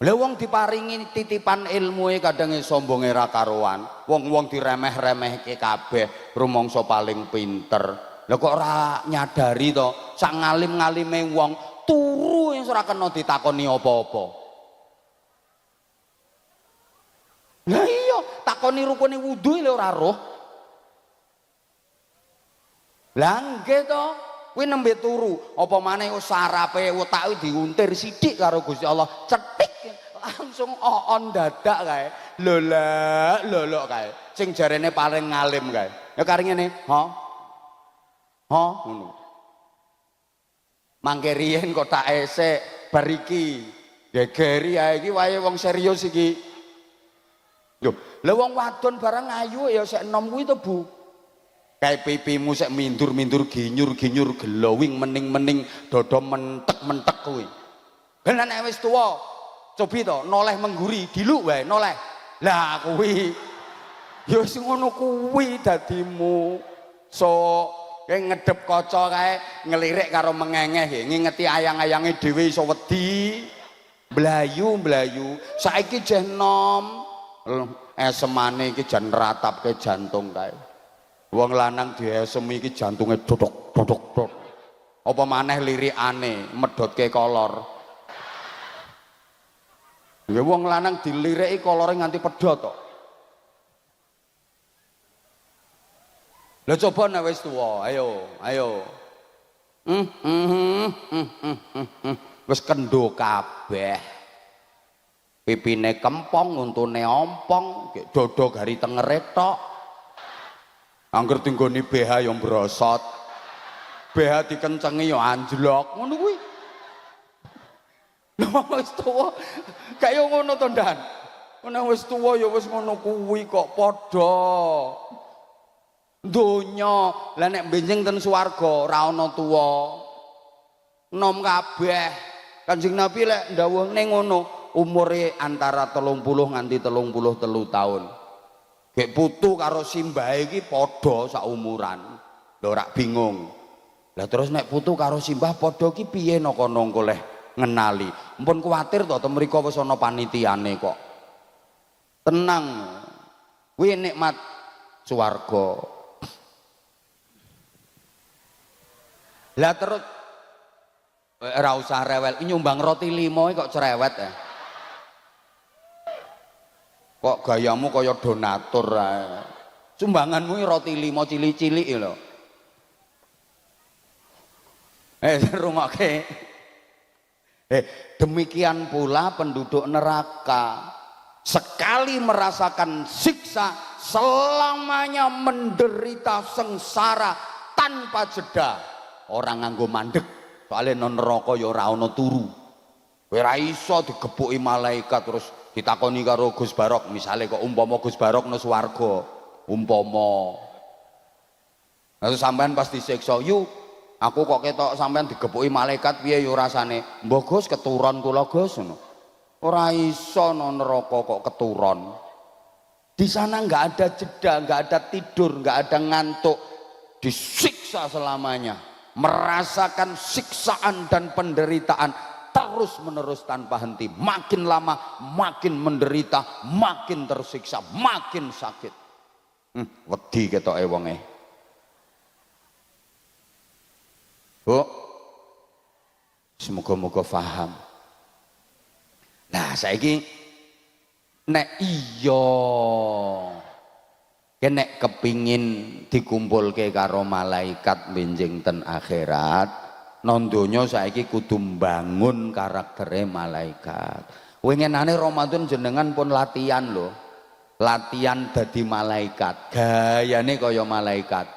Lha wong diparingi titipan ilmu kadang sombonge ra karuan. Wong-wong diremeh-remehke kabeh, rumangsa paling pinter. Lha kok ora nyadari to, sak ngalim-ngalime wong turu wis ora kena ditakoni apa-apa. Lah iya, takoni rukune wudu lho ora roh. Lah nggih to, kuwi nembe turu, apa maneh sarape wetake diuntir sithik karo Gusti Allah, cetik langsung on dadak kae. Lolok kae. Sing jarene paling ngalim kae. Ya kari ngene, ha? Ha ngono. Mangke riyen kok tak esek bar iki gegeri ae iki wae wong serius iki. Lho, lha wong wadon barang ayu ya sik enom kuwi to, Bu. Kayak pipimu sik mindur-mindur ginyur-ginyur glowing mening-mening dodo mentek-mentek kuwi. Lah nek wis tuwa, cobi to noleh mengguri, diluk wae noleh. Lah kuwi ya wis ngono kuwi dadimu. So kayak ngedep kaca kae ngelirik karo mengengeh ngingeti ayang-ayange dhewe iso wedi. Blayu-blayu. Saiki jeh nom. Esemane iki jan ratapke jantung kae. Wong lanang diesemi iki jantunge dodok dodok dodok. Apa maneh lirikane medhotke kolor. Ya wong lanang diliriki kolore nganti pedhot kok. Lah coba nek wis tuwa, ayo, ayo. Wis kendho kabeh. Pipine kempong, untune ompong, dodo gari tengere tok. Angger tinggoni BH yang brosot. BH dikencengi ya anjlok, ngono kuwi. Lah wis tuwa, kaya ngono to, Ndan. Nek wis tuwa ya wis ngono kuwi kok padha. Donya lah nek benjing ten swarga ora ana tuwa. Nom kabeh. Kanjeng Nabi lek ndawuhne ngono, umure antara 30 nganti 33 tahun. Gek putu karo simbahe iki padha sak umuran. Lho ora bingung. Lah terus nek putu karo simbah padha ki piye kono oleh ngenali. Mpun kuwatir to mriko wis ana panitiane kok. Tenang. Kuwi nikmat swarga. Lah terus ora usah rewel, nyumbang roti 5 kok cerewet ya. Kok gayamu kaya donatur ae. Sumbanganmu roti 5 cilik-cilik lho. Rungokke. Demikian pula penduduk neraka sekali merasakan siksa selamanya menderita sengsara tanpa jeda. Orang nganggo mandek soalnya non neraka ya ora ana turu. Kowe ora iso digepuki malaikat terus ditakoni karo Gus Barok, misale kok umpama Gus Barok nang swarga, umpama. Lalu sampean pas disiksa, "Yu, aku kok ketok sampean digepuki malaikat piye ya rasane?" "Mbah Gus, keturon kula Gus." Ngono. Ora iso nang neraka kok keturon. Di sana nggak ada jeda, nggak ada tidur, nggak ada ngantuk, disiksa selamanya. Merasakan siksaan dan penderitaan terus menerus tanpa henti, makin lama makin menderita, makin tersiksa, makin sakit. Wedi ketoke wonge. Bu, semoga-moga paham. Nah saiki nek iya nek kepingin dikumpulke karo malaikat benjing ten akhirat, nang donya saiki kudu mbangun karaktere malaikat. Winginane Ramadan jenengan pun latihan lho. Latihan dadi malaikat. Gayane kaya malaikat.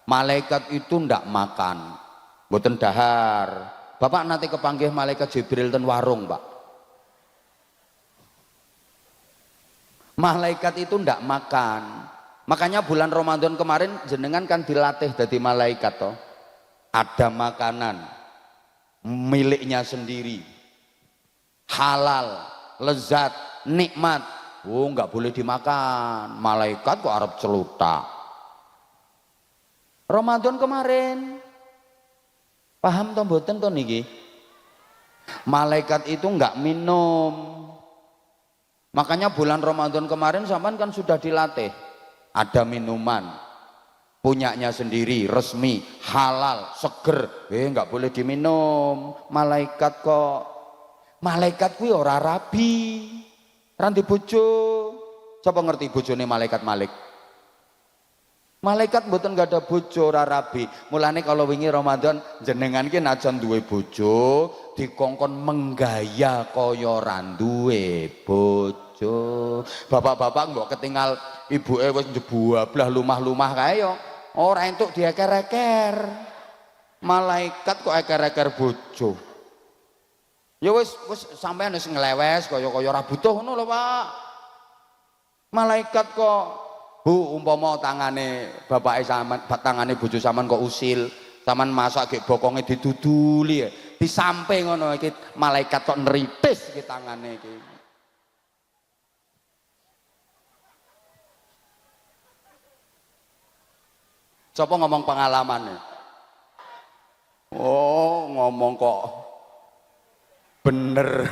Malaikat itu ndak makan, mboten dahar. Bapak nanti kepanggih malaikat Jibril ten warung, Pak. Malaikat itu ndak makan. Makanya bulan Ramadan kemarin jenengan kan dilatih dadi malaikat toh. Ada makanan miliknya sendiri, halal, lezat, nikmat. Oh, nggak boleh dimakan. Malaikat kok arep celutak. Ramadan kemarin paham toh mboten toh niki? Malaikat itu nggak minum. Makanya bulan Ramadan kemarin sampean kan sudah dilatih. Ada minuman punyanya sendiri, resmi, halal, seger, nggak boleh diminum. Malaikat kok, malaikat kuwi ora rabi, ranti bojo. Siapa ngerti bojone malaikat Malik? Malaikat mboten gak ada bojo, ora rabi. Mulane kalau wingi Ramadan jenengan ki najan duwe bojo, dikongkon menggaya kaya ora duwe bojo. Bapak-bapak mbok ketinggal ibuke wis njebablah lumah-lumah kae yo ora entuk dieker-eker. Malaikat kok eker-eker bojo. Ya wis sampean wis nglewes kaya ora butuh ngono lho, Pak. Malaikat kok Bu umpama tangane bapake sampean, tangane bojo sampean kok usil, sampean masak gek bokonge diduduli ya. Disampe ngono iki malaikat kok neritis iki tangane iki. Coba ngomong pengalaman. Oh, ngomong kok bener.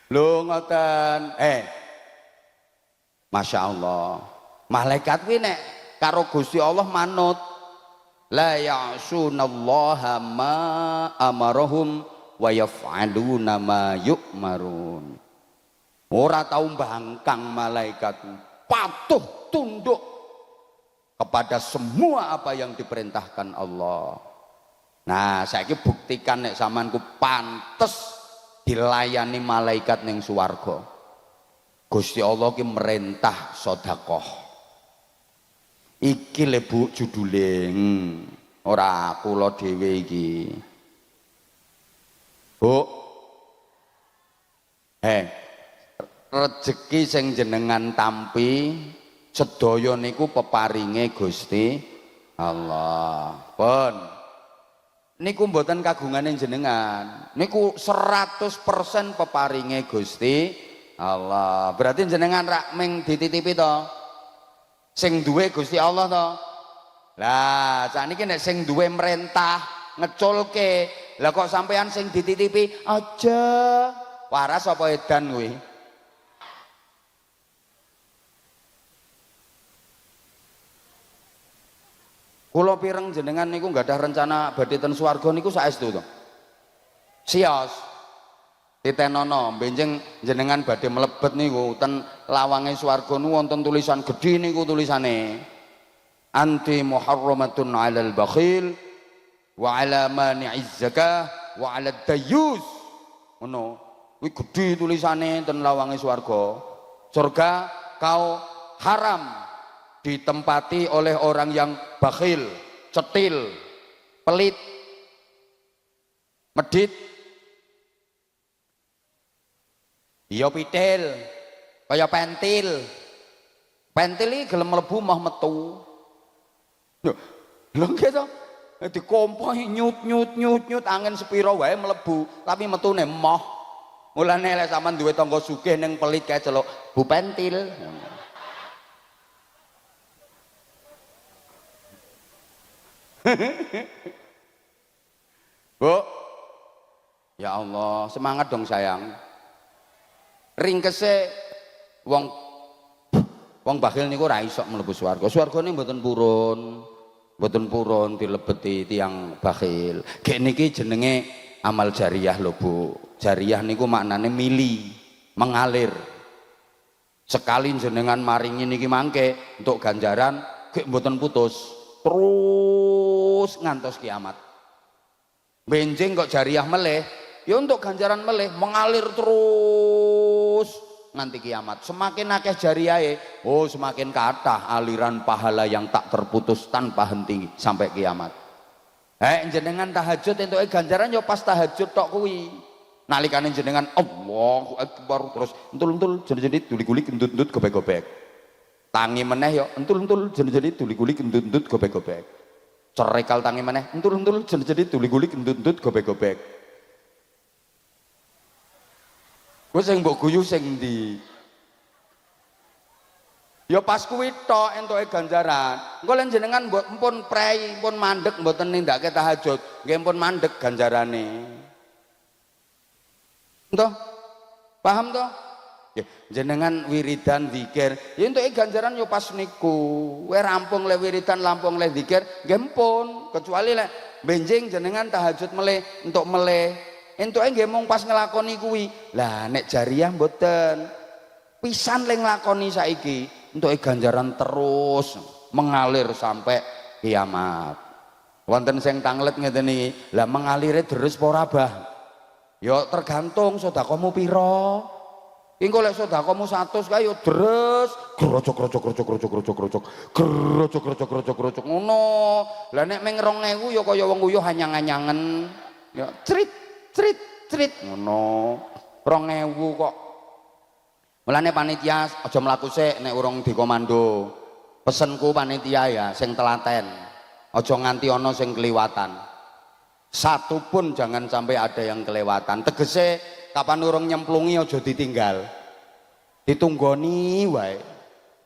Lho ngoten. Masya Allah. Malaikat kuwi nek karo Gusti Allah manut. La ya'sunallaha ma amarahum wa yaf'aluna ma yu'marun. Ora tau mbangkang malaikat. Patuh tunduk kepada semua apa yang diperintahkan Allah. Nah, saiki buktikan nek sampeanku pantes dilayani malaikat ning swarga. Gusti Allah ki merintah sedekah. Iki le Bu judule. Ora kula dhewe iki. Bu. Rezeki sing jenengan tampi sedaya niku peparinge Gusti Allah. Pun niku mboten kagungane jenengan. Niku 100% peparinge Gusti Allah. Berarti jenengan rak ming dititipi to. Sing duwe Gusti Allah to. Lah, sakniki nek sing duwe merintah ngeculke, lah kok sampean sing dititipi aja. Waras apa edan kuwi? Kula pireng jenengan niku nggak ada rencana badhe ten swarga niku saestu to. Sios. Ditenono benjing jenengan badhe mlebet niku ten lawange swarga niku wonten tulisan gedhe niku tulisane. Anti muharramatun 'alal bakhil wa 'ala mani'iz zakah wa 'ala dayyus. Ngono. Kuwi gedhe tulisane ten lawange swarga. Surga kau haram ditempati oleh orang yang bakhil, cetil, pelit, medit, iya pitil, kaya pentil. Pentil iki gelem mlebu mah metu. Lho nggih to? Dikompohi nyut angin sepira wae mlebu, tapi metune moh. Mulane lek sampean duwe tangga sugih ning pelit kae celuk Bu Pentil. Bu, ya Allah, semangat dong sayang. Ringkese wong bakhil niku ora iso mlebu swarga. Swargane mboten purun dilebeti tiyang bakhil. Gek niki jenenge amal jariyah lho Bu. Jariyah niku maknane mili, mengalir. Sekali jenengan maringi niki mangke untuk ganjaran gek mboten putus. Terus ngantos kiamat. Benjing kok jariyah meleh, ya untuk ganjaran meleh mengalir terus nganti kiamat. Semakin akeh jariyahe, oh semakin kathah aliran pahala yang tak terputus tanpa henti sampai kiamat. Jenengan tahajud entuke ganjaran ya pas tahajud tok kuwi. Nalikane jenengan Allahu Akbar terus entul-entul jadi duli-gulik endut-endut gobek-gobek. Tangi meneh ya entul-entul jadi duli-gulik endut-endut gobek-gobek. Cerekal tangi meneh entul-entul jadi duli-gulik endut-endut gobek-gobek. Kuwi sing mbok guyu sing ndi? Ya pas kuwi tok entuke ganjaran. Engko len jenengan mpun prei, mpun mandeg mboten nindakake tahajud, nggih mpun mandeg ganjarane. Toh? Paham toh? Ya, jenengan wiridan zikir, ya entuke ganjaran yo pas niku. Kowe rampung le wiridan, lampung le zikir, nggih mpun. Kecuali lek benjing jenengan tahajud meleh, entuk meleh. Entuke nggih mung pas nglakoni kuwi. Lah nek jariyah mboten. Pisan le nglakoni saiki, entuke ganjaran terus mengalir sampai kiamat. Wonten sing tanglet ngeten iki. Lah mengalire terus apa ora, Bah? Ya tergantung sedekahmu pira. Ki engko lek sedekahmu 100 kae yo deres, grojok ngono. Lah nek ming 2000 ya kaya wong uyuh anyang-anyangen. Ya crit ngono. 2000 kok. Mulane panitia aja mlaku sik nek urung dikomando. Pesenku panitia ya sing telaten. Aja nganti ana sing kliwatan. Satu pun jangan sampai ada yang kelewatan. Tegese kapan urung nyemplungi aja ditinggal. Ditunggoni wae.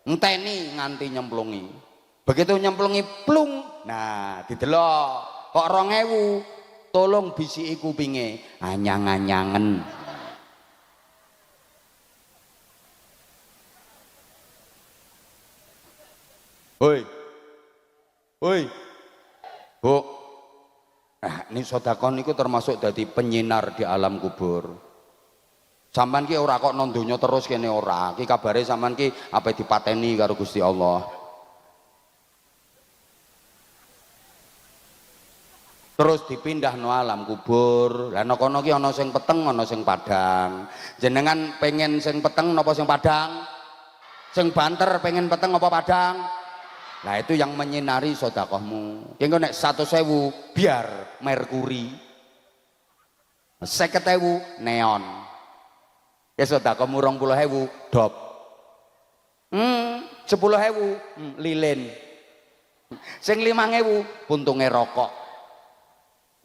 Enteni nganti nyemplungi. Begitu nyemplungi plung. Nah, didelok. Kok 2000. Tolong bisiki kupinge. Anyang-anyangen. Hoi, Bu. Nah, ini sedekah niku termasuk dadi penyinar di alam kubur. Sampean ki ora kok nang donya terus kene ora. Ki kabare sampean ki ape dipateni karo Gusti Allah. Terus dipindah no alam kubur. Lah nang kono ki ana sing peteng, ana sing padang. Jenengan pengen sing peteng napa sing padang? Sing banter pengen peteng apa padang? Nah itu yang menyinari sedekahmu. Engko nek 100.000 biar merkuri. 50.000 neon. Ya sedekahmu 20.000 dop. 10.000 lilin. Sing 5.000 puntunge rokok.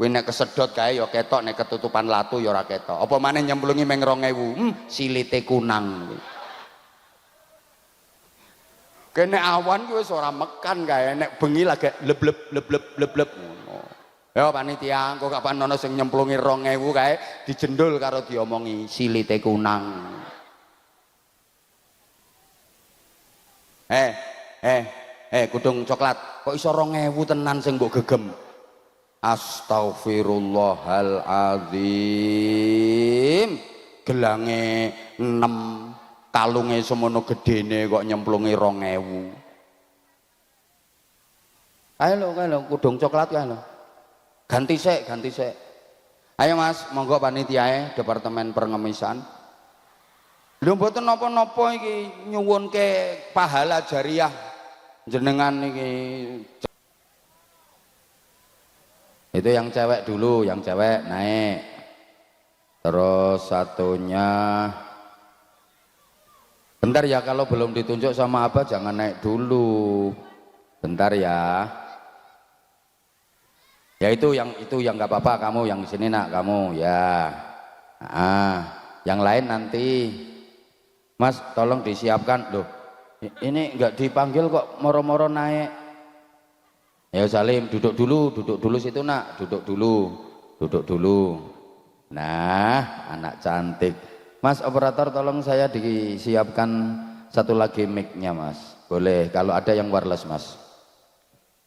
Kuwi nek kesedot kae ya ketok, nek ketutupan latu ya ora ketok. Apa maneh nyemplungi meng 2.000, silite kunang. Kene awan kuwi wis ora mekan kae, nek bengi lagi lebleb ngono. Ya panitia, engko kapan ana sing nyemplungi 2.000 kae dijendul karo diomongi silite kunang. Kudung coklat, kok iso 2.000 tenan sing mbok gegem? Astaghfirullahaladzim. Gelange 6, kalunge semono gedene kok nyemplungi 2.000. Ayo lho, kudung coklat kae lho. Ganti sik. Ayo Mas, monggo panitiae Departemen Pengemisan. Lho mboten napa-napa iki nyuwunke pahala jariah jenengan iki. Itu yang cewek dulu, yang cewek naik. Terus satunya bentar ya, kalau belum ditunjuk sama Abah jangan naik dulu. Bentar ya. Ya itu yang nggak apa-apa, kamu yang di sini nak, kamu ya. Yang lain nanti. Mas tolong disiapkan. Loh, ini nggak dipanggil kok moro-moro naik. Ya Salim, duduk dulu situ nak, duduk dulu. Nah, anak cantik. Mas operator tolong saya disiapkan satu lagi mic-nya Mas. Boleh, kalau ada yang wireless Mas.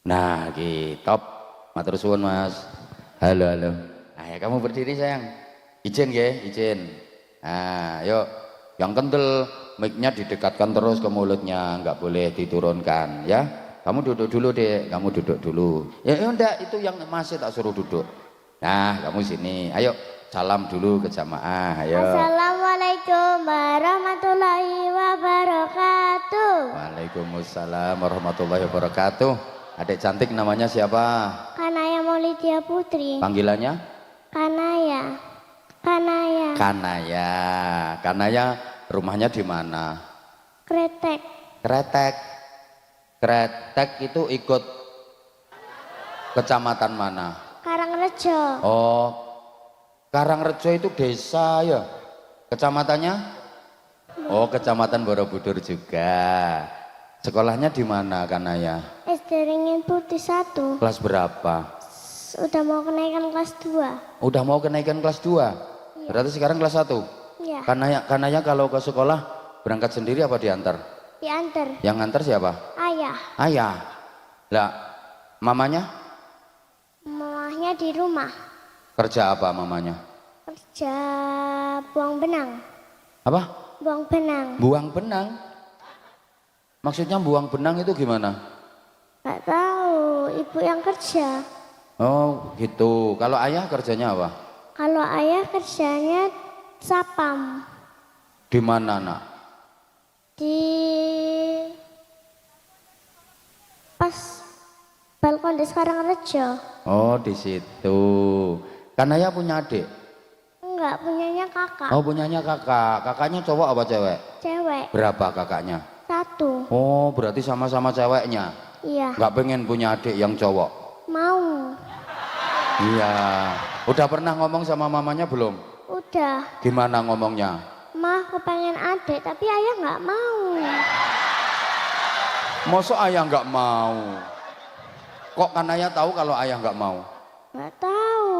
Nah, top. Matur suwun Mas. Halo. Nah, ya kamu berdiri sayang. Izin nggih, izin. Nah, yuk. Yang kental mic-nya didekatkan terus ke mulutnya, nggak boleh diturunkan ya. Kamu duduk dulu deh, Ya enggak, itu yang masih tak suruh duduk. Nah, kamu sini. Ayo, salam dulu ke jamaah. Ayo. Assalamualaikum warahmatullahi wabarakatuh. Waalaikumsalam warahmatullahi wabarakatuh. Adik cantik namanya siapa? Kanaya Maulidia Putri. Panggilannya? Kanaya. Kanaya, rumahnya di mana? Kretek itu ikut kecamatan mana? Karangrejo. Oh, Karangrejo itu desa ya? Kecamatannya? Oh, kecamatan Borobudur juga. Sekolahnya di mana Kanaya? SD Ringin Putih 1. Kelas berapa? Udah mau kenaikan kelas 2. Udah mau kenaikan kelas 2? Iya. Berarti sekarang kelas 1? Iya. Kanaya kalau ke sekolah berangkat sendiri apa diantar? Diantar. Yang ngantar siapa? Ayah. Lah, mamanya? Mamanya di rumah. Kerja apa mamanya? Kerja buang benang. Apa? Buang benang. Buang benang? Maksudnya buang benang itu gimana? Gak tahu, ibu yang kerja. Oh gitu. Kalau ayah kerjanya apa? Kalau ayah kerjanya sapam. Di mana nak? Di pas balkon di Karangrejo. Oh di situ. Kanaya punya adik? Enggak, punyanya kakak. Oh punyanya kakak. Kakaknya cowok apa cewek? Cewek. Berapa kakaknya? 1. Oh berarti sama-sama ceweknya. Iya. Nggak pengen punya adik yang cowok? Mau. Iya. Udah pernah ngomong sama mamanya belum? Udah. Gimana ngomongnya? Mah, aku pengen adik, tapi ayah nggak mau. Masa ayah nggak mau? Kok Kanaya tahu kalau ayah nggak mau? Nggak tahu.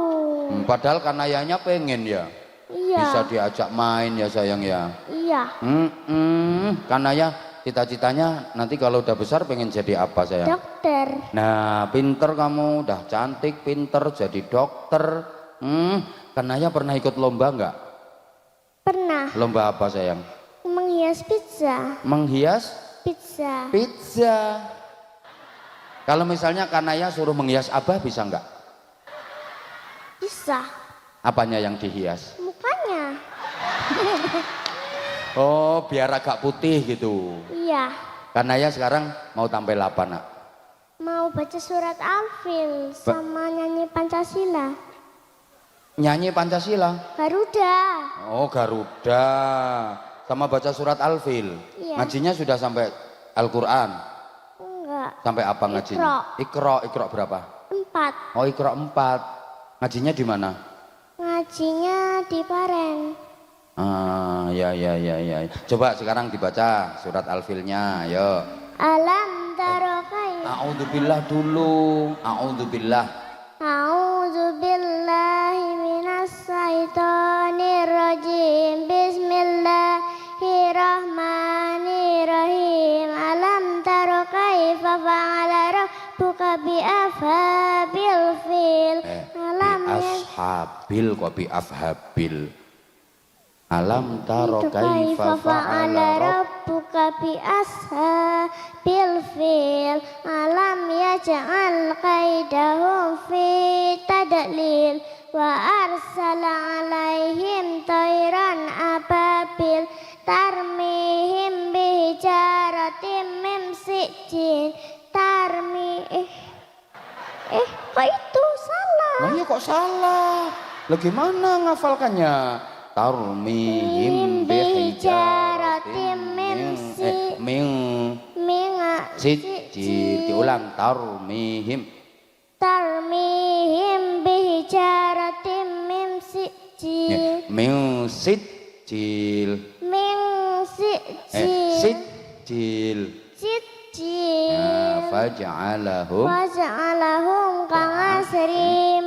Padahal Kanayanya pengen ya. Iya. Bisa diajak main ya sayang ya. Iya. Kanaya cita-citanya nanti kalau udah besar pengen jadi apa sayang? Dokter. Nah pinter kamu, udah cantik, pinter jadi dokter. Kanaya pernah ikut lomba nggak? Pernah. Lomba apa sayang? Menghias pizza. Menghias Pizza. pizza. Kalau misalnya Kanaya suruh menghias Abah bisa nggak? Bisa. Apanya yang dihias? Mukanya. Oh biar agak putih gitu. Iya. Kanaya sekarang mau tampil apa nak? Mau baca surat Al-Fil sama nyanyi Pancasila. Nyanyi Pancasila? Garuda. Oh Garuda. Sama baca surat Al-Fil. Iya. Ngajinya sudah sampai Al-Quran? Enggak. Sampai apa ngajinya? Iqra berapa? 4. Oh Iqra 4. Ngajinya di mana? Ngajinya di Paren. Ya. Coba sekarang dibaca surat Al-Filnya, ayo. Alam taro kaifa. A'udzubillah dulu. A'udzubillah. A'udzubillahi minas syaitonir rajim. Bismillahirrahmanirrahim. Alam taro kaifa fa'ala rabbuka bi ashabil fil. Alam Ashabil kok bi afhabil. Alam taro kaifa fa'ala rabbuka bi ashabil fil. Alam yaj'al kaidahum fi tadlil wa arsala alaihim tayran ababil tarmihim bihijaratim min sijil kok itu salah? Nah iya kok salah? Lah gimana ngafalkannya? Tarmihim bihijaratim min sijil. Diulang tarmihim bihijaratim min sijil. Min sijil. Sijil. Nah, faja'alahum ka'asrim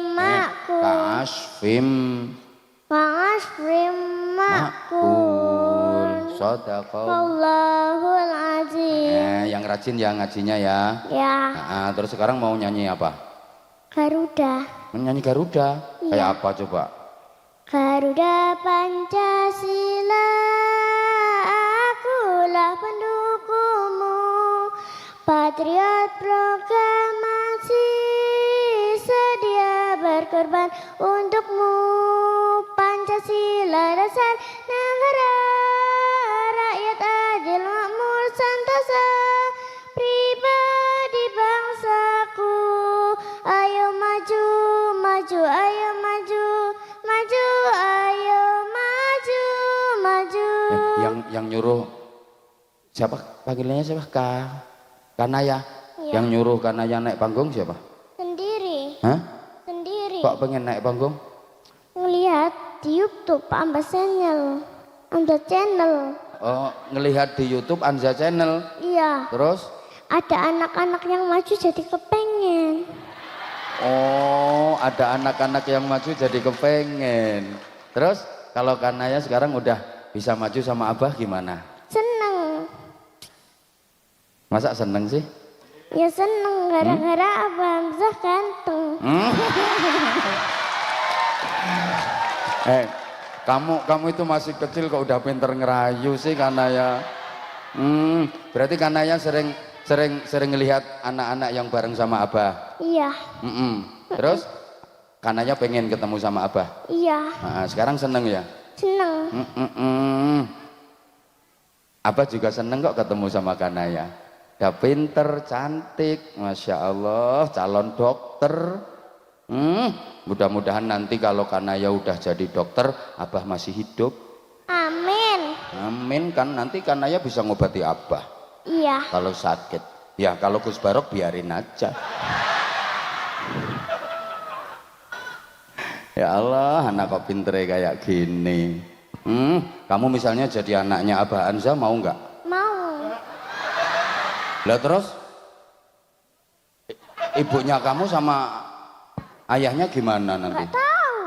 ma'kul. Sadaqallahul azim. Yang rajin ya ngajinya ya. Ya. Terus sekarang mau nyanyi apa? Garuda. Nyanyi Garuda. Iya. Kayak apa coba? Garuda Pancasila, akulah pendukungmu. Patriot proklamasi, sedia berkorban untukmu. Pancasila dasar negara, rakyat adil makmur sentosa, pribadi bangsaku. Ayo maju, maju, ayo maju, maju, ayo maju, maju. Yang nyuruh siapa? Panggilannya siapa? Kanaya. Iya. Yang nyuruh Kanaya naik panggung siapa? Sendiri. Hah? Sendiri. Kok pengen naik panggung? Ngelihat di YouTube Amba Channel. Oh, ngelihat di YouTube Anza Channel. Iya. Terus? Ada anak-anak yang maju jadi kepengen. Oh, ada anak-anak yang maju jadi kepengen. Terus kalau Kanaya sekarang udah bisa maju sama Abah gimana? Seneng. Masa seneng sih? Ya seneng gara-gara Abah Hamzah ganteng. Kamu itu masih kecil kok udah pinter ngerayu sih Kanaya. Berarti Kanaya sering ngelihat anak-anak yang bareng sama Abah. Iya. Terus Kanaya pengen ketemu sama Abah. Iya. Nah, sekarang seneng ya? Seneng. Abah juga seneng kok ketemu sama Kanaya. Udah pinter, cantik, Masya Allah, calon dokter. Mudah-mudahan nanti kalau Kanaya udah jadi dokter, Abah masih hidup. Amin. Amin, kan nanti Kanaya bisa ngobati Abah. Iya. Kalau sakit. Ya kalau Gus Barok biarin aja. Ya Allah, anak kok pinter kayak gini. Kamu misalnya jadi anaknya Abah Anza mau nggak? Mau. Lah terus ibunya kamu sama ayahnya gimana nanti? Nggak tahu.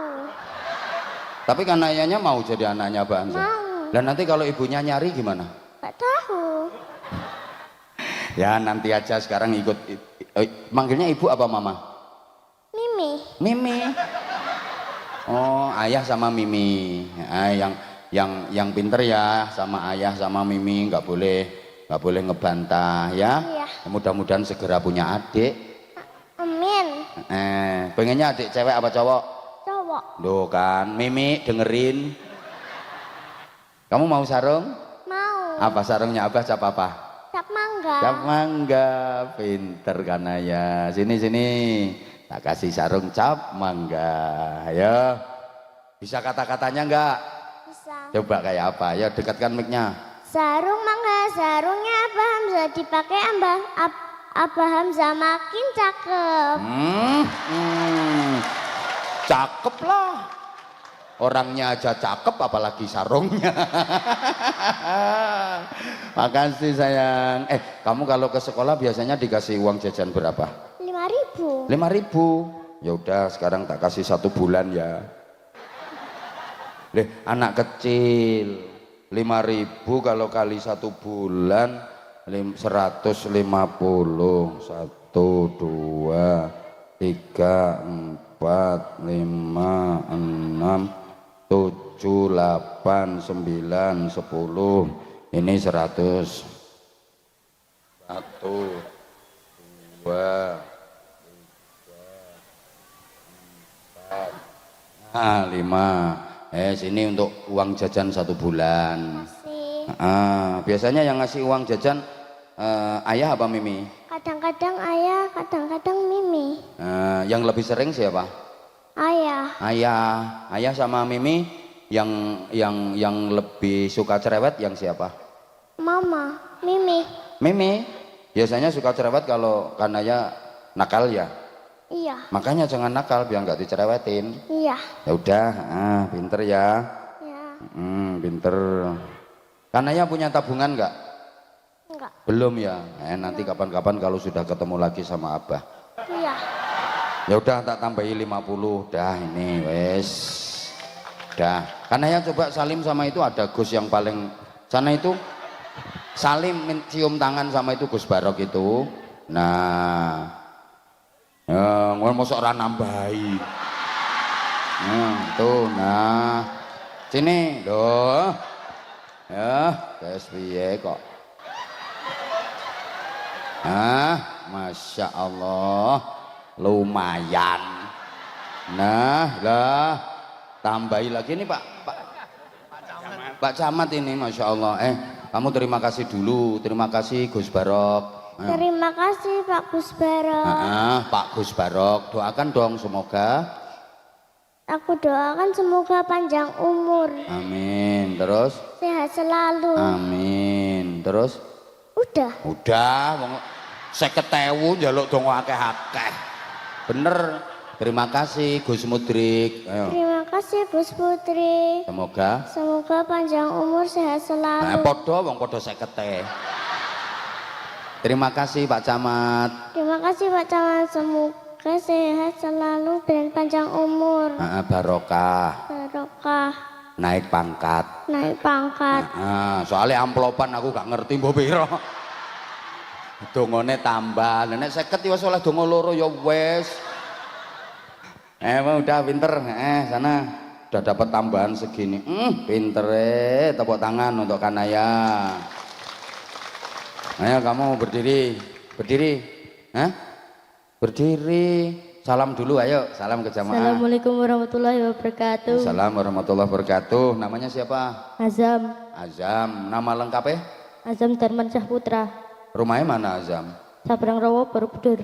Tapi kan ayahnya mau jadi anaknya Abah Anza. Mau. Dan nanti kalau ibunya nyari gimana? Nggak tahu. Ya nanti aja, sekarang ikut. Manggilnya ibu apa mama? Mimi. Mimi. Oh, ayah sama Mimi. Yang pinter ya sama ayah sama Mimi, nggak boleh ngebantah ya. Iya. Mudah-mudahan segera punya adik. Amin. Pengennya adik cewek apa cowok? Cowok. Duh kan, Mimi dengerin. Kamu mau sarung? Mau. Apa sarungnya Abah cap apa? Cap mangga. Cap mangga, pinter kan ya. Sini, tak kasih sarung cap mangga. Ya, bisa kata-katanya enggak? Bisa. Coba kayak apa? Ya dekatkan mic-nya. Sarung mangga, sarungnya Abah Hamzah dipakai Abah Hamzah makin cakep. Cakep lah. Orangnya aja cakep apalagi sarungnya. Makasih sayang. Kamu kalau ke sekolah biasanya dikasih uang jajan berapa? 5.000. 5.000. Ya udah sekarang tak kasih 1 bulan ya. Anak kecil 5.000 kalau kali 1 bulan 150. 1, 2, 3, 4, 5, 6, 7, 8, 9, 10. Ini 100. 1, 2, 5. Sini untuk uang jajan 1 bulan. Masih. Biasanya yang ngasih uang jajan ayah apa Mimi? Kadang-kadang ayah, kadang-kadang Mimi. Yang lebih sering siapa? Ayah. Ayah sama Mimi. Yang lebih suka cerewet yang siapa? Mama. Mimi. Mimi. Biasanya suka cerewet kalau Kanaya nakal ya. Iya. Makanya jangan nakal biar nggak dicerewetin. Iya. Ya udah, pinter ya. Ya. Pinter. Kanaya punya tabungan nggak? Enggak. Belum ya. Nanti kapan-kapan kalau sudah ketemu lagi sama Abah. Iya. Ya udah tak tambahi 50. Dah ini wes. Dah. Kanaya coba salim sama itu, ada Gus yang paling sana itu. Salim cium tangan sama itu Gus Barok itu. Nah. Ya, mosok ora nambahi. Tuh, nah. Sini, loh. Ya, guys piye kok. Masya Allah. Lumayan. Nah, lah. Tambahi lagi nih Pak Camat ini, Masya Allah. Kamu terima kasih dulu. Terima kasih Gus Barok. Terima kasih Pak Gus Barok. Pak Gus Barok, doakan dong semoga. Aku doakan semoga panjang umur. Amin. Terus? Sehat selalu. Amin. Terus? Udah. Wong 50.000 njaluk donga akeh-akeh. Bener. Terima kasih Gus Mudrik. Ayo. Terima kasih Gus Putri. Semoga panjang umur, sehat selalu. Podo wong podo 50. Terima kasih Pak Camat. Terima kasih Pak Camat, semoga sehat selalu dan panjang umur. Barokah. Naik pangkat. Soalnya amplopan aku gak ngerti mbok piro. Dongone tambah. Nek 50 wis oleh donga loro ya wis. Udah pinter. Sana udah dapat tambahan segini. Pinter tepuk tangan untuk Kanaya. Ayo kamu berdiri. Berdiri. Salam dulu, ayo. Salam ke jamaah. Assalamualaikum warahmatullahi wabarakatuh. Assalamualaikum warahmatullahi wabarakatuh. Namanya siapa? Azam. Azam. Nama lengkapnya? Azam Darmansyah Putra. Rumahnya mana Azam? Sabrang Rawa Borobudur.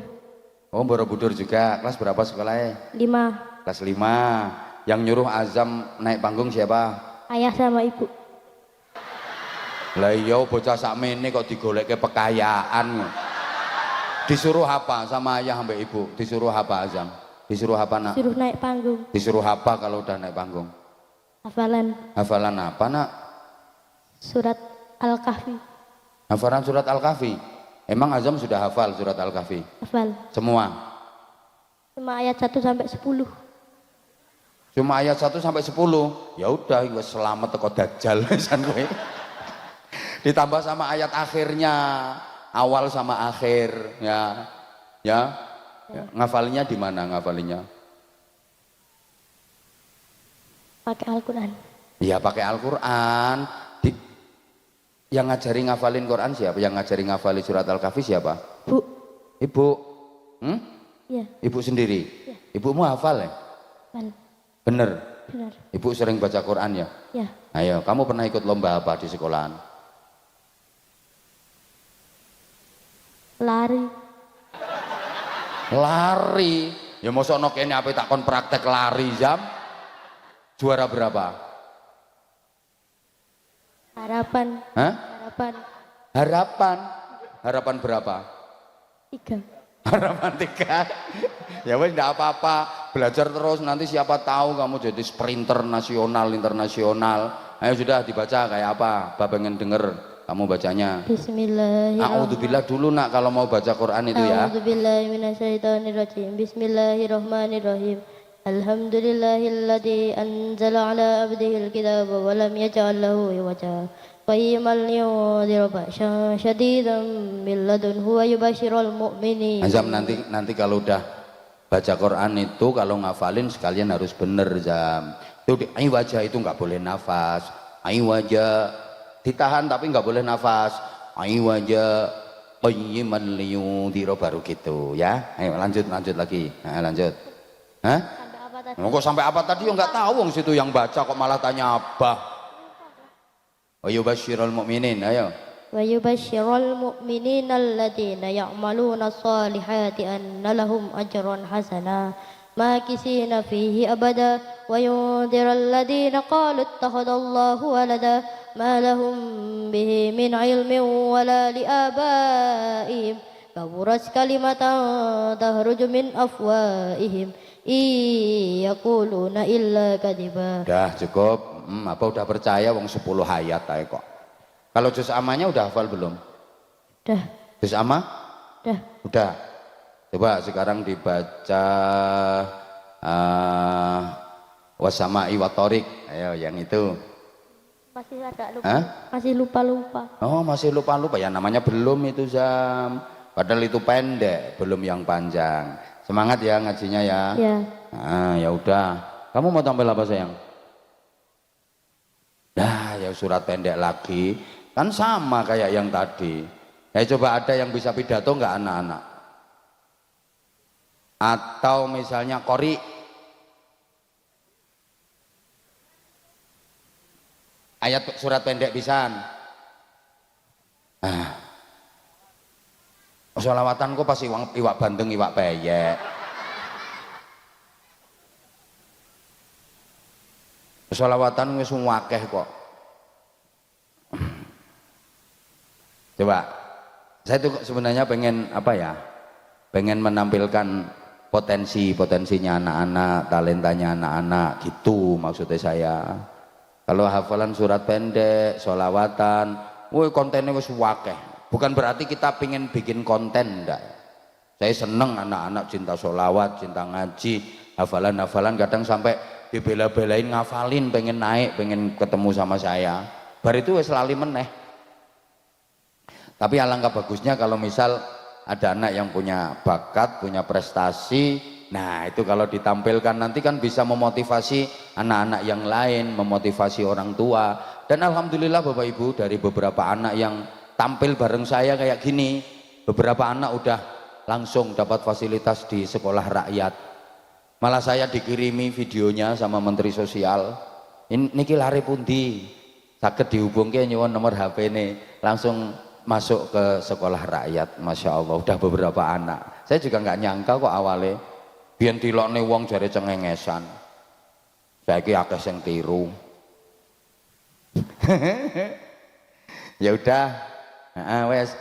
Oh Borobudur juga. Kelas berapa sekolahnya? 5. Kelas 5. Yang nyuruh Azam naik panggung siapa? Ayah sama ibu. Lah iya bocah sakmene kok digolekke pekayaan. Disuruh apa sama ayah sampai ibu? Disuruh apa Azam? Disuruh apa nak? Suruh naik panggung. Disuruh apa kalau udah naik panggung? Hafalan Hafalan apa nak? surat Al-Kahfi. Hafalan surat Al-Kahfi. Emang Azam sudah hafal surat Al-Kahfi? Hafal. Semua? Cuma ayat 1 sampai 10. Cuma ayat 1 sampai 10. Ya udah, wis selamat teko dajjal san kowe. Ditambah sama ayat akhirnya, awal sama akhir, ya. Ya. Ngafalinya di mana ngafalinya? Pakai Al-Quran. Ya pakai Al-Quran. Yang ngajari ngafalin Quran siapa? Yang ngajari ngafalin surat Al-Kahfi siapa? Bu. Ibu. Iya. Ibu sendiri. Ya. Ibumu hafal ya? Hafal. Bener. Benar. Ibu sering baca Quran ya? Ya. Ayo, kamu pernah ikut lomba apa di sekolahan? Lari. Lari. Ya mosok ono kene ape takon praktek lari jam. Juara berapa? Harapan. Hah? Harapan. Harapan. Harapan berapa? 3. Harapan 3. Ya wes enggak apa-apa. Belajar terus nanti siapa tahu kamu jadi sprinter nasional, internasional. Ayo sudah dibaca kayak apa? Bapak pengen denger kamu bacanya. Bismillahirrahmanirrahim. A'udzubillah dulu nak kalau mau baca Quran itu ya. A'udzubillahi minasyaitonirrajim. Bismillahirrahmanirrahim. Alhamdulillahilladzi anzala ala abdihil kitaba wa lam yaj'al lahu iwaja. Qayyiman liyunzira ba'san syadidan min ladunhu wa yubashshirul mu'minin. Azam nanti kalau udah baca Quran itu kalau ngafalin sekalian harus bener Zam. Itu ai wajah itu nggak boleh nafas. Ai wajah ditahan tapi nggak boleh nafas. Ai wajah qayyiman liyunzira baru gitu ya. Ayo lanjut lagi. Nah, lanjut. Hah? Kok sampai apa tadi? Ya nggak tahu wong situ yang baca kok malah tanya apa. Wa yubasyirul mu'minin. Ayo. Wa yubashshirul mu'minina alladzina ya'maluna shalihati anna lahum ajran hasana makisina fihi abada wa yunzirul ladzina qalu ittakhadallahu walada ma lahum bihi min ilmin wala liabaihim kaburat kalimatan tahruju min afwaihim yaquluna illa kadiba. Udah cukup. Apa udah percaya wong 10 ayat ae kok. Kalau juz amanya udah hafal belum? Udah. Juz amma? Udah. Udah. Coba sekarang dibaca wasama'i wa thoriq. Ayo yang itu. Masih agak lupa. Hah? Masih lupa-lupa. Oh, masih lupa-lupa ya namanya belum itu Zam. Padahal itu pendek, belum yang panjang. Semangat ya ngajinya ya. Ya. Nah, ya udah. Kamu mau tampil apa sayang? Nah, ya surat pendek lagi. Kan sama kayak yang tadi. Ya coba ada yang bisa pidato nggak anak-anak? Atau misalnya qori. Ayat surat pendek pisan. Ah. Sholawatan kok pas iwak bandeng iwak peyek. Sholawatan wis akeh kok. Coba, saya tuh sebenarnya pengen apa ya? Pengen menampilkan potensinya anak-anak, talentanya anak-anak, gitu maksudnya saya. Kalau hafalan surat pendek, sholawatan, woi kontennya wis akeh. Bukan berarti kita pengen bikin konten, enggak. Saya seneng anak-anak cinta sholawat, cinta ngaji, hafalan-hafalan kadang sampai dibela-belain ngafalin, pengen naik, pengen ketemu sama saya. Bar itu wis lali meneh. Tapi alangkah bagusnya kalau misal ada anak yang punya bakat, punya prestasi, nah itu kalau ditampilkan nanti kan bisa memotivasi anak-anak yang lain, memotivasi orang tua. Dan alhamdulillah Bapak Ibu, dari beberapa anak yang tampil bareng saya kayak gini, beberapa anak udah langsung dapat fasilitas di sekolah rakyat. Malah saya dikirimi videonya sama Menteri Sosial. Niki lari pundi. Saged dihubungke nyuwun nomor HP ini langsung masuk ke sekolah rakyat. Masya Allah udah beberapa anak. Saya juga nggak nyangka kok awalnya biyen tilokne wong jare cengengesan. Saiki akeh sing tiru. Ya udah. Heeh wes.